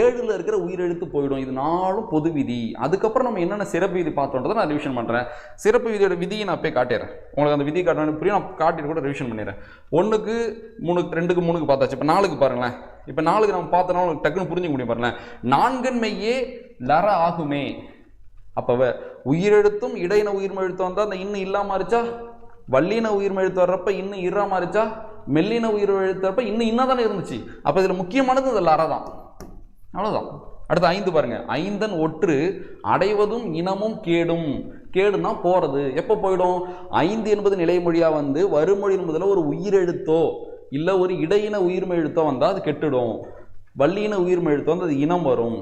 7ல் இருக்கிற உயிரெழுத்து போயிடும். இது 4ம் பொது விதி. அதுக்கப்புறம் நம்ம என்னென்ன சிறப்பு விதி பார்த்தோன்றதை நான் ரிவிஷன் பண்ணுறேன். சிறப்பு விதியோட விதியை நான் போய் காட்டிடுறேன். உங்களுக்கு அந்த விதி காட்டணும் புரியும், நான் காட்டிட்டு கூட ரிவிஷன் பண்ணிடுறேன். 1க்கு 3 2க்கு 3க்கு பார்த்தாச்சு. இப்போ 4க்கு பாருங்களேன். இப்போ 4க்கு நம்ம பார்த்தோன்னா உங்களுக்கு டக்குன்னு புரிஞ்சுக்க முடியும் பாருங்களேன். நான்கன்மையே லர ஆகுமே. அப்போ உயிரெழுத்தும் இடையின உயிர்மை எழுத்து வந்தால் அந்த இன்னும் இல்லாமல் இருச்சா, வல்லின உயிர்மை எழுத்து வர்றப்ப இன்னும் இறா மாறிச்சா, மெல்லின உயிர் எழுத்து வரப்ப இன்னும் இன்னும் தானே இருந்துச்சு. அப்போ இதில் முக்கியமானது இந்த லர தான். அவ்வளோதான். அடுத்து 5 பாருங்க. 5 ஒற்று அடைவதும் இனமும் கேடும். கேடுனா போறது. எப்போ போயிடும்? 5 என்பது நிலைமொழியா வந்து வருமொழியின் முதல்ல ஒரு உயிரெழுத்தோ இல்லை ஒரு இடையின உயிர்மை எழுத்தோ வந்தால் அது கெட்டுடும். வல்லின உயிர்மை எழுத்து வந்து அது இனம் வரும்.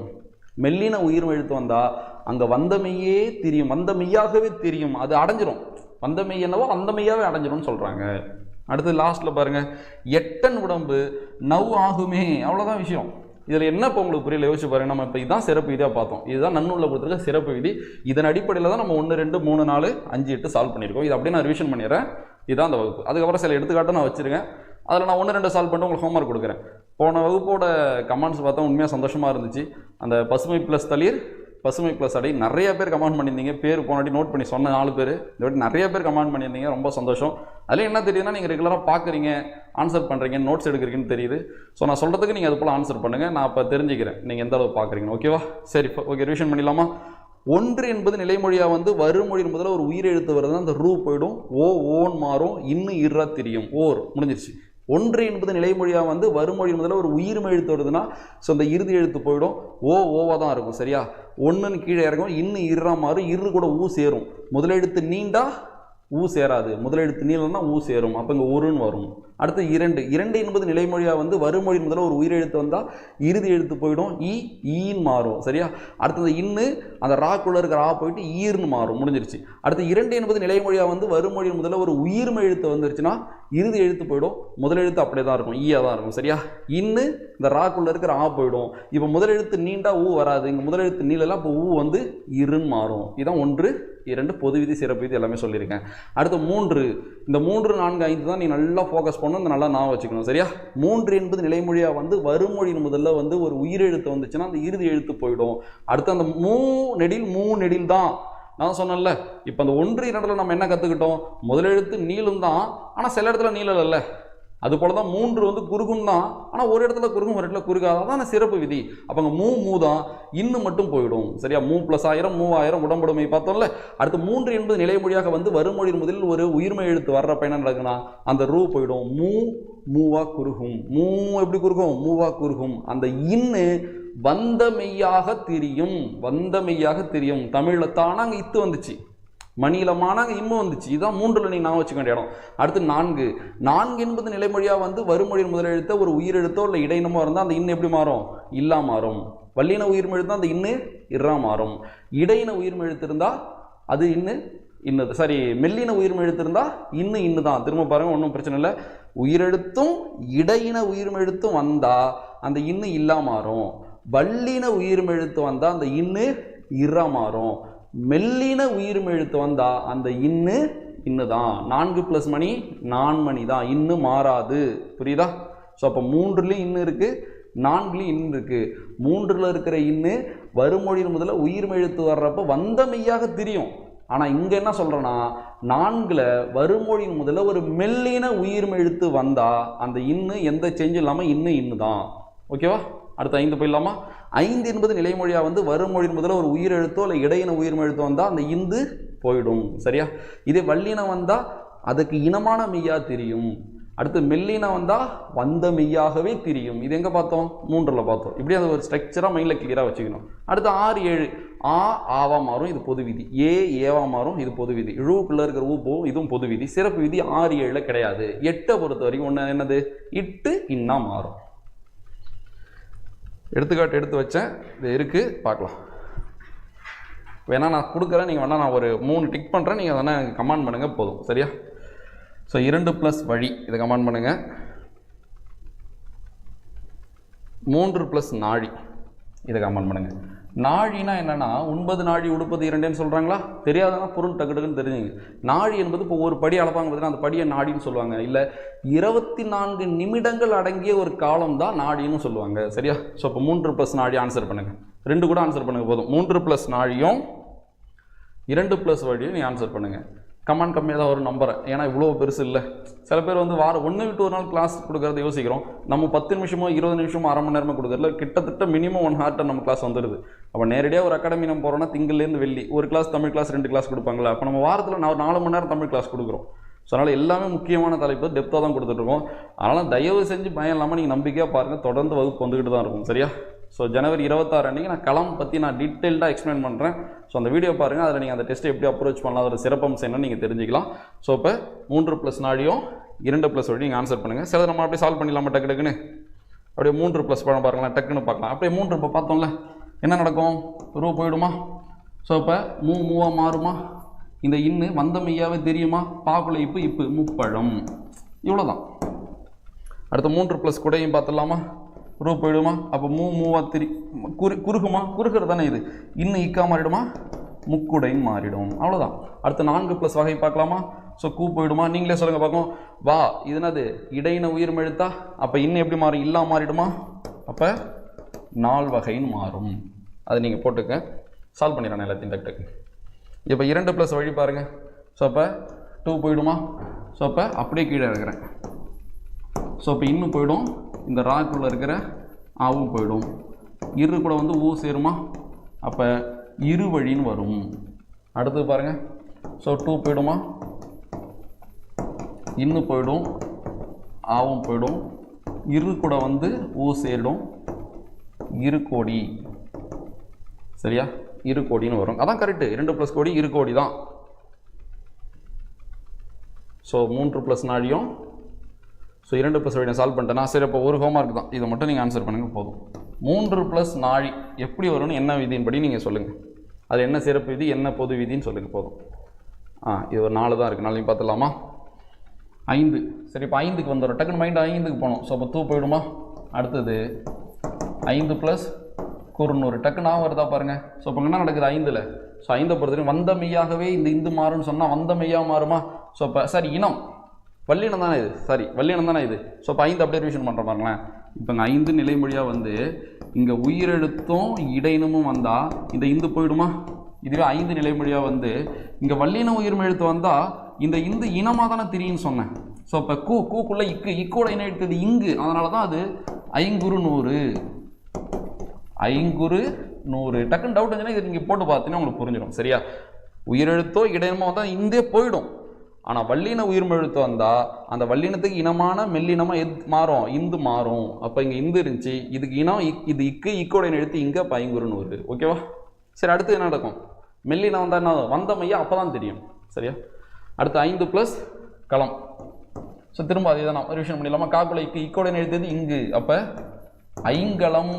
மெல்லின உயிர்மை எழுத்து வந்தால் அங்கே வந்தமையே தெரியும், வந்தமையாகவே தெரியும், அது அடைஞ்சிரும். வந்தமை என்னவோ அந்த மெய்யாவே அடைஞ்சிரும்னு சொல்கிறாங்க. அடுத்து லாஸ்ட்டில் பாருங்கள். 8 உடம்பு நவ் ஆகுமே. அவ்வளோதான் விஷயம். இதில் என்ன இப்போ உங்களுக்கு புரியல, யோசிச்சு பாருங்க. நம்ம இப்போ இதுதான் சிறப்பு விதியாக பார்த்தோம். இதுதான் நன்னூலில் கொடுத்துருக்க சிறப்பு விதி. இதன் அடிப்படையில் தான் நம்ம 1 2 3 4 5 8 சால்வ் பண்ணியிருக்கோம். இது அப்படியே நான் ரிவிஷன் பண்ணிடுறேன். இதுதான் அந்த வகுப்பு. அதுக்கப்புறம் சில எடுத்துக்காட்டும் நான் வச்சுருக்கேன். அதில் நான் 1 2 சால்வ் பண்ணிட்டு உங்களுக்கு ஹோம்ஒர்க் கொடுக்குறேன். போன வகுப்போட கமெண்ட்ஸ் பார்த்தா உண்மையாக சந்தோஷமாக இருந்துச்சு. அந்த பசுமை ப்ளஸ் தளிர் பசுமை ப்ளஸ் அடை நிறைய பேர் கமெண்ட் பண்ணியிருந்தீங்க. பேர் போனாடி நோட் பண்ணி சொன்ன 4 பேர் இந்த வாட்டி நிறைய பேர் கமெண்ட் பண்ணியிருந்தீங்க. ரொம்ப சந்தோஷம். அதில் என்ன தெரியுதுன்னா, நீங்கள் ரெகுலராக பார்க்குறீங்க, ஆன்சர் பண்ணுறீங்க, நோட்ஸ் எடுக்கிறீங்கன்னு தெரியுது. ஸோ நான் சொல்கிறதுக்கு நீங்கள் அது போல் ஆன்சர் பண்ணுங்கள். நான் இப்போ தெரிஞ்சுக்கிறேன் நீங்கள் எந்த அளவு பார்க்குறீங்க. ஓகேவா? சரி, ஓகே, ரிவிஷன் பண்ணிடலாமா? 1 என்பது நிலைமொழியாக வந்து வருமொழியின் முதல்ல ஒரு உயிரெழுத்து வருதுன்னா அந்த ரூ போயிடும், ஓன் மாறும், இன்னும் இறா தெரியும், ஓர் முடிஞ்சிருச்சு. 1 என்பது நிலைமொழியாக வந்து வருமொழியின் முதல்ல ஒரு உயிர்மை எழுத்து வருதுன்னா ஸோ அந்த இறுதி எழுத்து போயிடும், ஓவாக தான் இருக்கும். சரியா? 1ன்னு கீழே இறங்கும், இன்னும் இறா மாறும், இரு கூட ஊ சேரும். முதலெழுத்து நீண்டா ஊ சேராது, முதலெழுத்து நீளம்னா ஊ சேரும். அப்போ இங்கே ஒருன்னு வரும். அடுத்து 2 என்பது நிலைமொழியாக வந்து வருமொழியின் முதல்ல ஒரு உயிரெழுத்து வந்தால் இறுதி எழுத்து போயிடும், ஈன்னு மாறும். சரியா? அடுத்தது இன்னு அந்த ராக்குள்ள இருக்கிற ஆ போயிட்டு ஈர்னு மாறும், முடிஞ்சிருச்சு. அடுத்து 2 என்பது நிலைமொழியாக வந்து வருமொழியின் முதல்ல ஒரு உயிர்மை எழுத்து வந்துருச்சுன்னா இறுதி எழுத்து போயிடும், முதலெழுத்து அப்படியே தான் இருக்கும், ஈயா தான் இருக்கும். சரியா? இன்னு இந்த ராக்குள்ள இருக்கிற ஆ போயிடும். இப்போ முதலெழுத்து நீண்டா ஊ வராது, இங்கே முதலெழுத்து நீளலாம், இப்போ ஊ வந்து இருன்னு மாறும். இதுதான் 1 2 பொது விதி சிறப்பு விதி எல்லாமே சொல்லியிருக்கேன். அடுத்து 3. இந்த 3 4 5 தான் நீ நல்லா ஃபோக்கஸ் பண்ணணும், இந்த நல்லா நான் வச்சுக்கணும். சரியா? 3 என்பது நிலைமொழியாக வந்து வருமொழியின் முதல்ல வந்து ஒரு உயிரெழுத்து வந்துச்சுன்னா அந்த இறுதி எழுத்து போயிடும். அடுத்து அந்த மூ நெடில் தான் நான் சொன்னேன்ல. இப்போ அந்த 1 2ல் நம்ம என்ன கற்றுக்கிட்டோம்? முதலெழுத்து நீளும் தான், ஆனால் சில இடத்துல நீளம் இல்லை. அது போல தான் 3 வந்து குறுகும் தான், ஆனால் ஒரு இடத்துல குறுகும் ஒரு இடத்துல குறுகாது. அதான் சிறப்பு விதி. அப்போ அங்கே மூ தான், இன்னும் மட்டும் போயிடும். சரியா? மூ + 1000 3000 உடம்புடைமை பார்த்தோம்ல. அடுத்து 3 என்பது நிலைமொழியாக வந்து வருமொழியின் முதலில் ஒரு உயிர்மை எழுத்து வர்றப்ப என்ன நடக்குன்னா அந்த ரூ போயிடும், மூவா குறுகும். மூ எப்படி குறுகும்? மூவா குறுகும். அந்த இன்னு வந்தமெய்யாக தெரியும், வந்தமெய்யாக தெரியும். தமிழில் தானே அங்கே இத்து வந்துச்சு. மணிலமான இம்மு வந்துச்சு. இதுதான் 3ல் நீங்கள் நான் வச்சுக்க வேண்டிய இடம். அடுத்து 4. 4 என்பது நிலைமொழியாக வந்து வறுமொழியின் முதலெழுத்த ஒரு உயிரெழுத்தோ இல்லை இடையினமோ இருந்தால் அந்த இன்னும் எப்படி மாறும்? இல்லா மாறும். வல்லின உயிர்மெழுத்து அந்த இன்னு இறா மாறும். இடையின உயிர்மெழுத்து இருந்தால் அது இன்னது சாரி மெல்லின உயிர்மெழுத்து இருந்தால் இன்னு தான். திரும்ப பாருங்கள், ஒன்றும் பிரச்சனை இல்லை. உயிரெழுத்தும் இடையின உயிர்மெழுத்தும் வந்தால் அந்த இன்னு இல்லா மாறும். வல்லின உயிர்மெழுத்து வந்தால் அந்த இன்னு இறா மாறும். மெல்லின உயிர்மெழுத்து வந்தால் அந்த இன்னு தான். 4 + மணி 4 மணி தான். இன்னு மாறாது. புரியுதா? ஸோ அப்போ 3லேயும் இன்னு இருக்குது, 4லேயும் இன்னு இருக்குது. 3ல் இருக்கிற இன்னு வறுமொழியின் முதல்ல உயிர்மெழுத்து வர்றப்போ வந்த மெய்யாக தெரியும். ஆனால் இங்கே என்ன சொல்கிறேன்னா 4ல் வறுமொழியின் முதல்ல ஒரு மெல்லின உயிர்மெழுத்து வந்தால் அந்த இன்னு எந்த சேஞ்சும் இல்லாமல் இன்னு தான். ஓகேவா? அடுத்து 5 போயிடலாமா? 5 என்பது நிலைமொழியாக வந்து வறுமொழியின் முதல்ல ஒரு உயிரெழுத்தோ இல்லை இடையின உயிர்மெழுத்தோ வந்தால் அந்த இந்து போயிடும். சரியா? இதே வல்லினம் வந்தால் அதுக்கு இனமான மெய்யா தெரியும். அடுத்து மெல்லினம் வந்தால் வந்த மெய்யாகவே தெரியும். இது எங்கே பார்த்தோம்? 3ல் பார்த்தோம். இப்படி அது ஒரு ஸ்ட்ரக்சராக மைண்டில் கிளியராக வச்சுக்கணும். அடுத்து 6, 7. ஆவா மாறும், இது பொது விதி. ஏவா மாறும், இது பொது விதி. இழுவுக்குள்ளே இருக்கிற ஊ போகும், இதுவும் பொது விதி. சிறப்பு விதி 6, 7 கிடையாது. 8 பொறுத்த வரைக்கும் ஒன்று என்னது? இட்டு இன்னா மாறும். எடுத்துக்காட்டு எடுத்து வச்சேன், இது இருக்குது, பார்க்கலாம். வேணா நான் கொடுக்குறேன், நீங்கள் வேணால் நான் ஒரு 3 டிக் பண்ணுறேன், நீங்கள் வேணால் எனக்கு கமெண்ட் பண்ணுங்கள் போதும். சரியா? ஸோ 2+ வழி இதை கமெண்ட் பண்ணுங்கள். 3+ நாழி இதை கமெண்ட் பண்ணுங்கள். நாழினா என்னென்னா 9 நாழி உடுப்பது 2ன்னு சொல்கிறாங்களா? தெரியாதனா பொருள் டக்குன்னு தெரிஞ்சுங்க. நாழி என்பது இப்போ ஒரு படி அளப்பாங்க பார்த்தீங்கன்னா அந்த படியை நாடின்னு சொல்லுவாங்க. இல்லை 24 நிமிடங்கள் அடங்கிய ஒரு காலம் தான் நாடின்னு சொல்லுவாங்க. சரியா? ஸோ இப்போ 3+ நாழி ஆன்சர் பண்ணுங்கள். 2 கூட ஆன்சர் பண்ணுங்கள் போதும். 3+ நாழியும் 2+ வழியும் நீ ஆன்சர் பண்ணுங்கள். கமெண்ட் கம்மியாக தான் ஒரு நம்பரை, ஏன்னா இவ்வளோ பெருசு இல்லை. சில பேர் வந்து வாரம் 1 விட்டு 1 நாள் கிளாஸ் கொடுக்குறத யோசிக்கிறோம். நம்ம 10 நிமிஷமோ 20 நிமிஷமோ அரை மணி நேரமோ கொடுக்குறதுல கிட்டத்தட்ட மினிமம் 1 ஹார்ட்ட நம்ம கிளாஸ் வந்துடுது. அப்போ நேரடியாக ஒரு அகாடமி நம்ம போகிறோம்னா திங்கள்லேருந்து வெள்ளி ஒரு கிளாஸ் தமிழ் கிளாஸ் 2 கிளாஸ் கொடுப்பாங்களா? அப்போ நம்ம வாரத்தில் 4 மணி நேரம் தமிழ் கிளாஸ் கொடுக்குறோம். ஸோ அதனால் எல்லாமே முக்கியமான தலைப்பு டெப்த்தாக தான் கொடுத்துட்ருக்கோம். அதனால் தயவு செஞ்சு பயம் இல்லாமல் நீங்கள் நம்பிக்கையாக பாருங்கள். தொடர்ந்து வகுப்பு வந்துக்கிட்டு தான் இருக்கும். சரியா? ஸோ ஜனவரி 26 அன்றைக்கி நான் களம் பற்றி நான் டீட்டெயில்டாக எக்ஸ்பிளைன் பண்ணுறேன். ஸோ அந்த வீடியோ பாருங்கள். அதில் நீங்கள் அந்த டெஸ்ட்டை எப்படி அப்ரோச் பண்ணலாம், அதோட சிறப்பம்சம் என்னன்னு நீங்கள் தெரிஞ்சிக்கலாம். ஸோ இப்போ 3+ நாழியும் 2+ வழி நீங்கள் ஆன்சர் பண்ணுங்கள். சில நம்ம அப்படியே சால்வ் பண்ணிடலாமா டக்குன்னு? அப்படியே 3+ பழம் பாருங்களேன், டக்குன்னு பார்க்கலாம். அப்படியே 3 இப்போ பார்த்தோம்ல, என்ன நடக்கும்? ரூ போயிடுமா? ஸோ இப்போ மூவா மாறுமா? இந்த இன்னு வந்த மெய்யாவே தெரியுமா? பாக்குள்ள இப்பு முப்பழம். இவ்வளோதான். அடுத்த 3+ குடையும் பார்த்துடலாமா? ரூ போயிடுமா? அப்போ மூவா குறுகுமா? குறுகிறது தானே இது. இன்னும் இக்கா மாறிடுமா? முக்குடைன்னு மாறிடும். அவ்வளோதான். அடுத்த 4+ வகை பார்க்கலாமா? ஸோ கூ போயிடுமா? நீங்களே சொல்லுங்கள் பார்க்கும். வா இது என்னது? இடையின உயிர்மெழுத்தா? அப்போ இன்னும் எப்படி மாறும்? இல்லா மாறிடுமா? அப்போ 4 வகைன்னு மாறும். அதை நீங்கள் போட்டுக்க. சால்வ் பண்ணிடுறேன் எல்லாத்தையும் டக்கு. இப்போ 2+ வழி பாருங்கள். ஸோ அப்போ 2 போயிடுமா? ஸோ அப்போ அப்படியே கீழே இருக்கிறேன். ஸோ இப்போ இன்னும் போயிடும். இந்த ராக்குள்ளே இருக்கிற ஆவும் போயிடும். இரு கூட வந்து ஊ சேருமா? அப்போ இரு வழின்னு வரும். அடுத்தது பாருங்கள். ஸோ 2 போயிடுமா? இன்னும் போயிடும், ஆவும் போயிடும். இரு கூட வந்து ஊ சேரிடும். இரு கோடி. சரியா? இரு கோடின்னு வரும். அதான் கரெக்டு. 2+ கோடி இரு கோடி தான். ஸோ 3+ நாழியும் ஸோ 2+ வழி நான் சால்வ் பண்ணிட்டேன். சரி, இப்போ ஒரு ஹோம்ஒர்க் தான், இதை மட்டும் நீங்கள் ஆன்சர் பண்ணுங்கள் போதும். 3+ நாழி எப்படி வரும்னு என்ன விதியின்படி நீங்கள் சொல்லுங்கள். அது என்ன சிறப்பு விதி, என்ன பொது விதின்னு சொல்லுங்கள் போதும். இது ஒரு 4 தான் இருக்குது. 4 பார்த்துடலாமா? 5. சரி, இப்போ 5க்கு வந்துடும். டக்குன்னு மைண்ட் 5க்கு போகணும். ஸோ அப்போ 2 போயிடுமா? அடுத்தது 5+ குறுநூறு. டக்குன்னு வருதா பாருங்கள். ஸோ இப்போ என்ன நடக்குது 5ல்? ஸோ 5 பொறுத்தவரைக்கும் வந்த மெய்யாகவே இந்த இந்து மாறும்னு சொன்னால் வந்த மெய்யாக மாறுமா? ஸோ இப்போ சரி இனம் வல்லினம் தானே இது. சரி வல்லினம் தானே இது. ஸோ இப்போ 5 அப்படியே ரிவிஷன் பண்ணுற பாருங்களேன். இப்போ இங்கே 5 நிலைமொழியாக வந்து இங்கே உயிரெழுத்தும் இடையினமும் வந்தால் இந்த இந்து போயிடுமா? இதுவே 5 நிலைமொழியாக வந்து இங்கே வல்லின உயிர்மெழுத்து வந்தால் இந்த இந்து இனமாக தானே தெரியும்னு சொன்னேன். ஸோ இப்போ கூக்குள்ளே இக்கோட இனம் எடுத்தது இங்கு. அதனால தான் அது 5 100. 5 100. டக்குன்னு டவுட் இருந்துச்சுன்னா இது நீங்கள் போட்டு பார்த்தீங்கன்னா உங்களுக்கு புரிஞ்சிடும். சரியா? உயிரெழுத்தோ இடையினமோ வந்தால் இந்தே போயிடும். ஆனால் வல்லின உயிர்மெழுத்து வந்தால் அந்த வல்லினத்துக்கு இனமான மெல்லினமாக மாறும், இந்து மாறும். அப்போ இங்கே இந்து இருந்துச்சு, இதுக்கு இனம் இது இக்கோட இனம் எடுத்து இங்கே 5 100. ஓகேவா? சரி, அடுத்து என்ன நடக்கும்? மெல்லினம் வந்தால் என்ன வந்த மையம் அப்போ தான் தெரியும். சரியா? அடுத்து 5 ப்ளஸ் களம். ஸோ திரும்ப அதே தான் ஒரு விஷயம் பண்ணிடலாமா? காக்குலைக்கு இக்கோடன் எழுதியது இங்கு, அப்போ ஐங்கலம்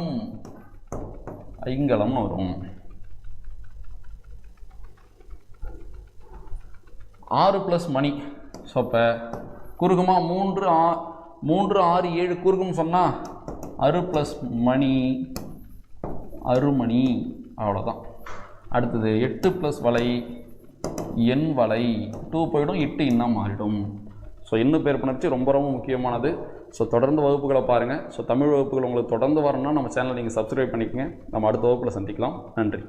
ஐங்கலம்னு வரும். 6 ப்ளஸ் மணி. ஸோ அப்போ குறுகுமா 3 6 7 குறுகுன்னு சொன்னால் அரு ப்ளஸ் மணி அருமணி, அவ்வளோதான். அடுத்தது 8 ப்ளஸ் வலை எண் வலை. 2 போயிடும், 8 இன்னும் மாறிடும். ஸோ எண்ணு பெயர் புணர்ச்சி ரொம்ப ரொம்ப முக்கியமானது. ஸோ தொடர்ந்து வகுப்புகளை பாருங்கள். ஸோ தமிழ் வகுப்புகள் உங்களுக்கு தொடர்ந்து வரணும்னா நம்ம சேனலை நீங்கள் சப்ஸ்கிரைப் பண்ணிக்கங்க. நம்ம அடுத்த வகுப்பில் சந்திக்கலாம். நன்றி.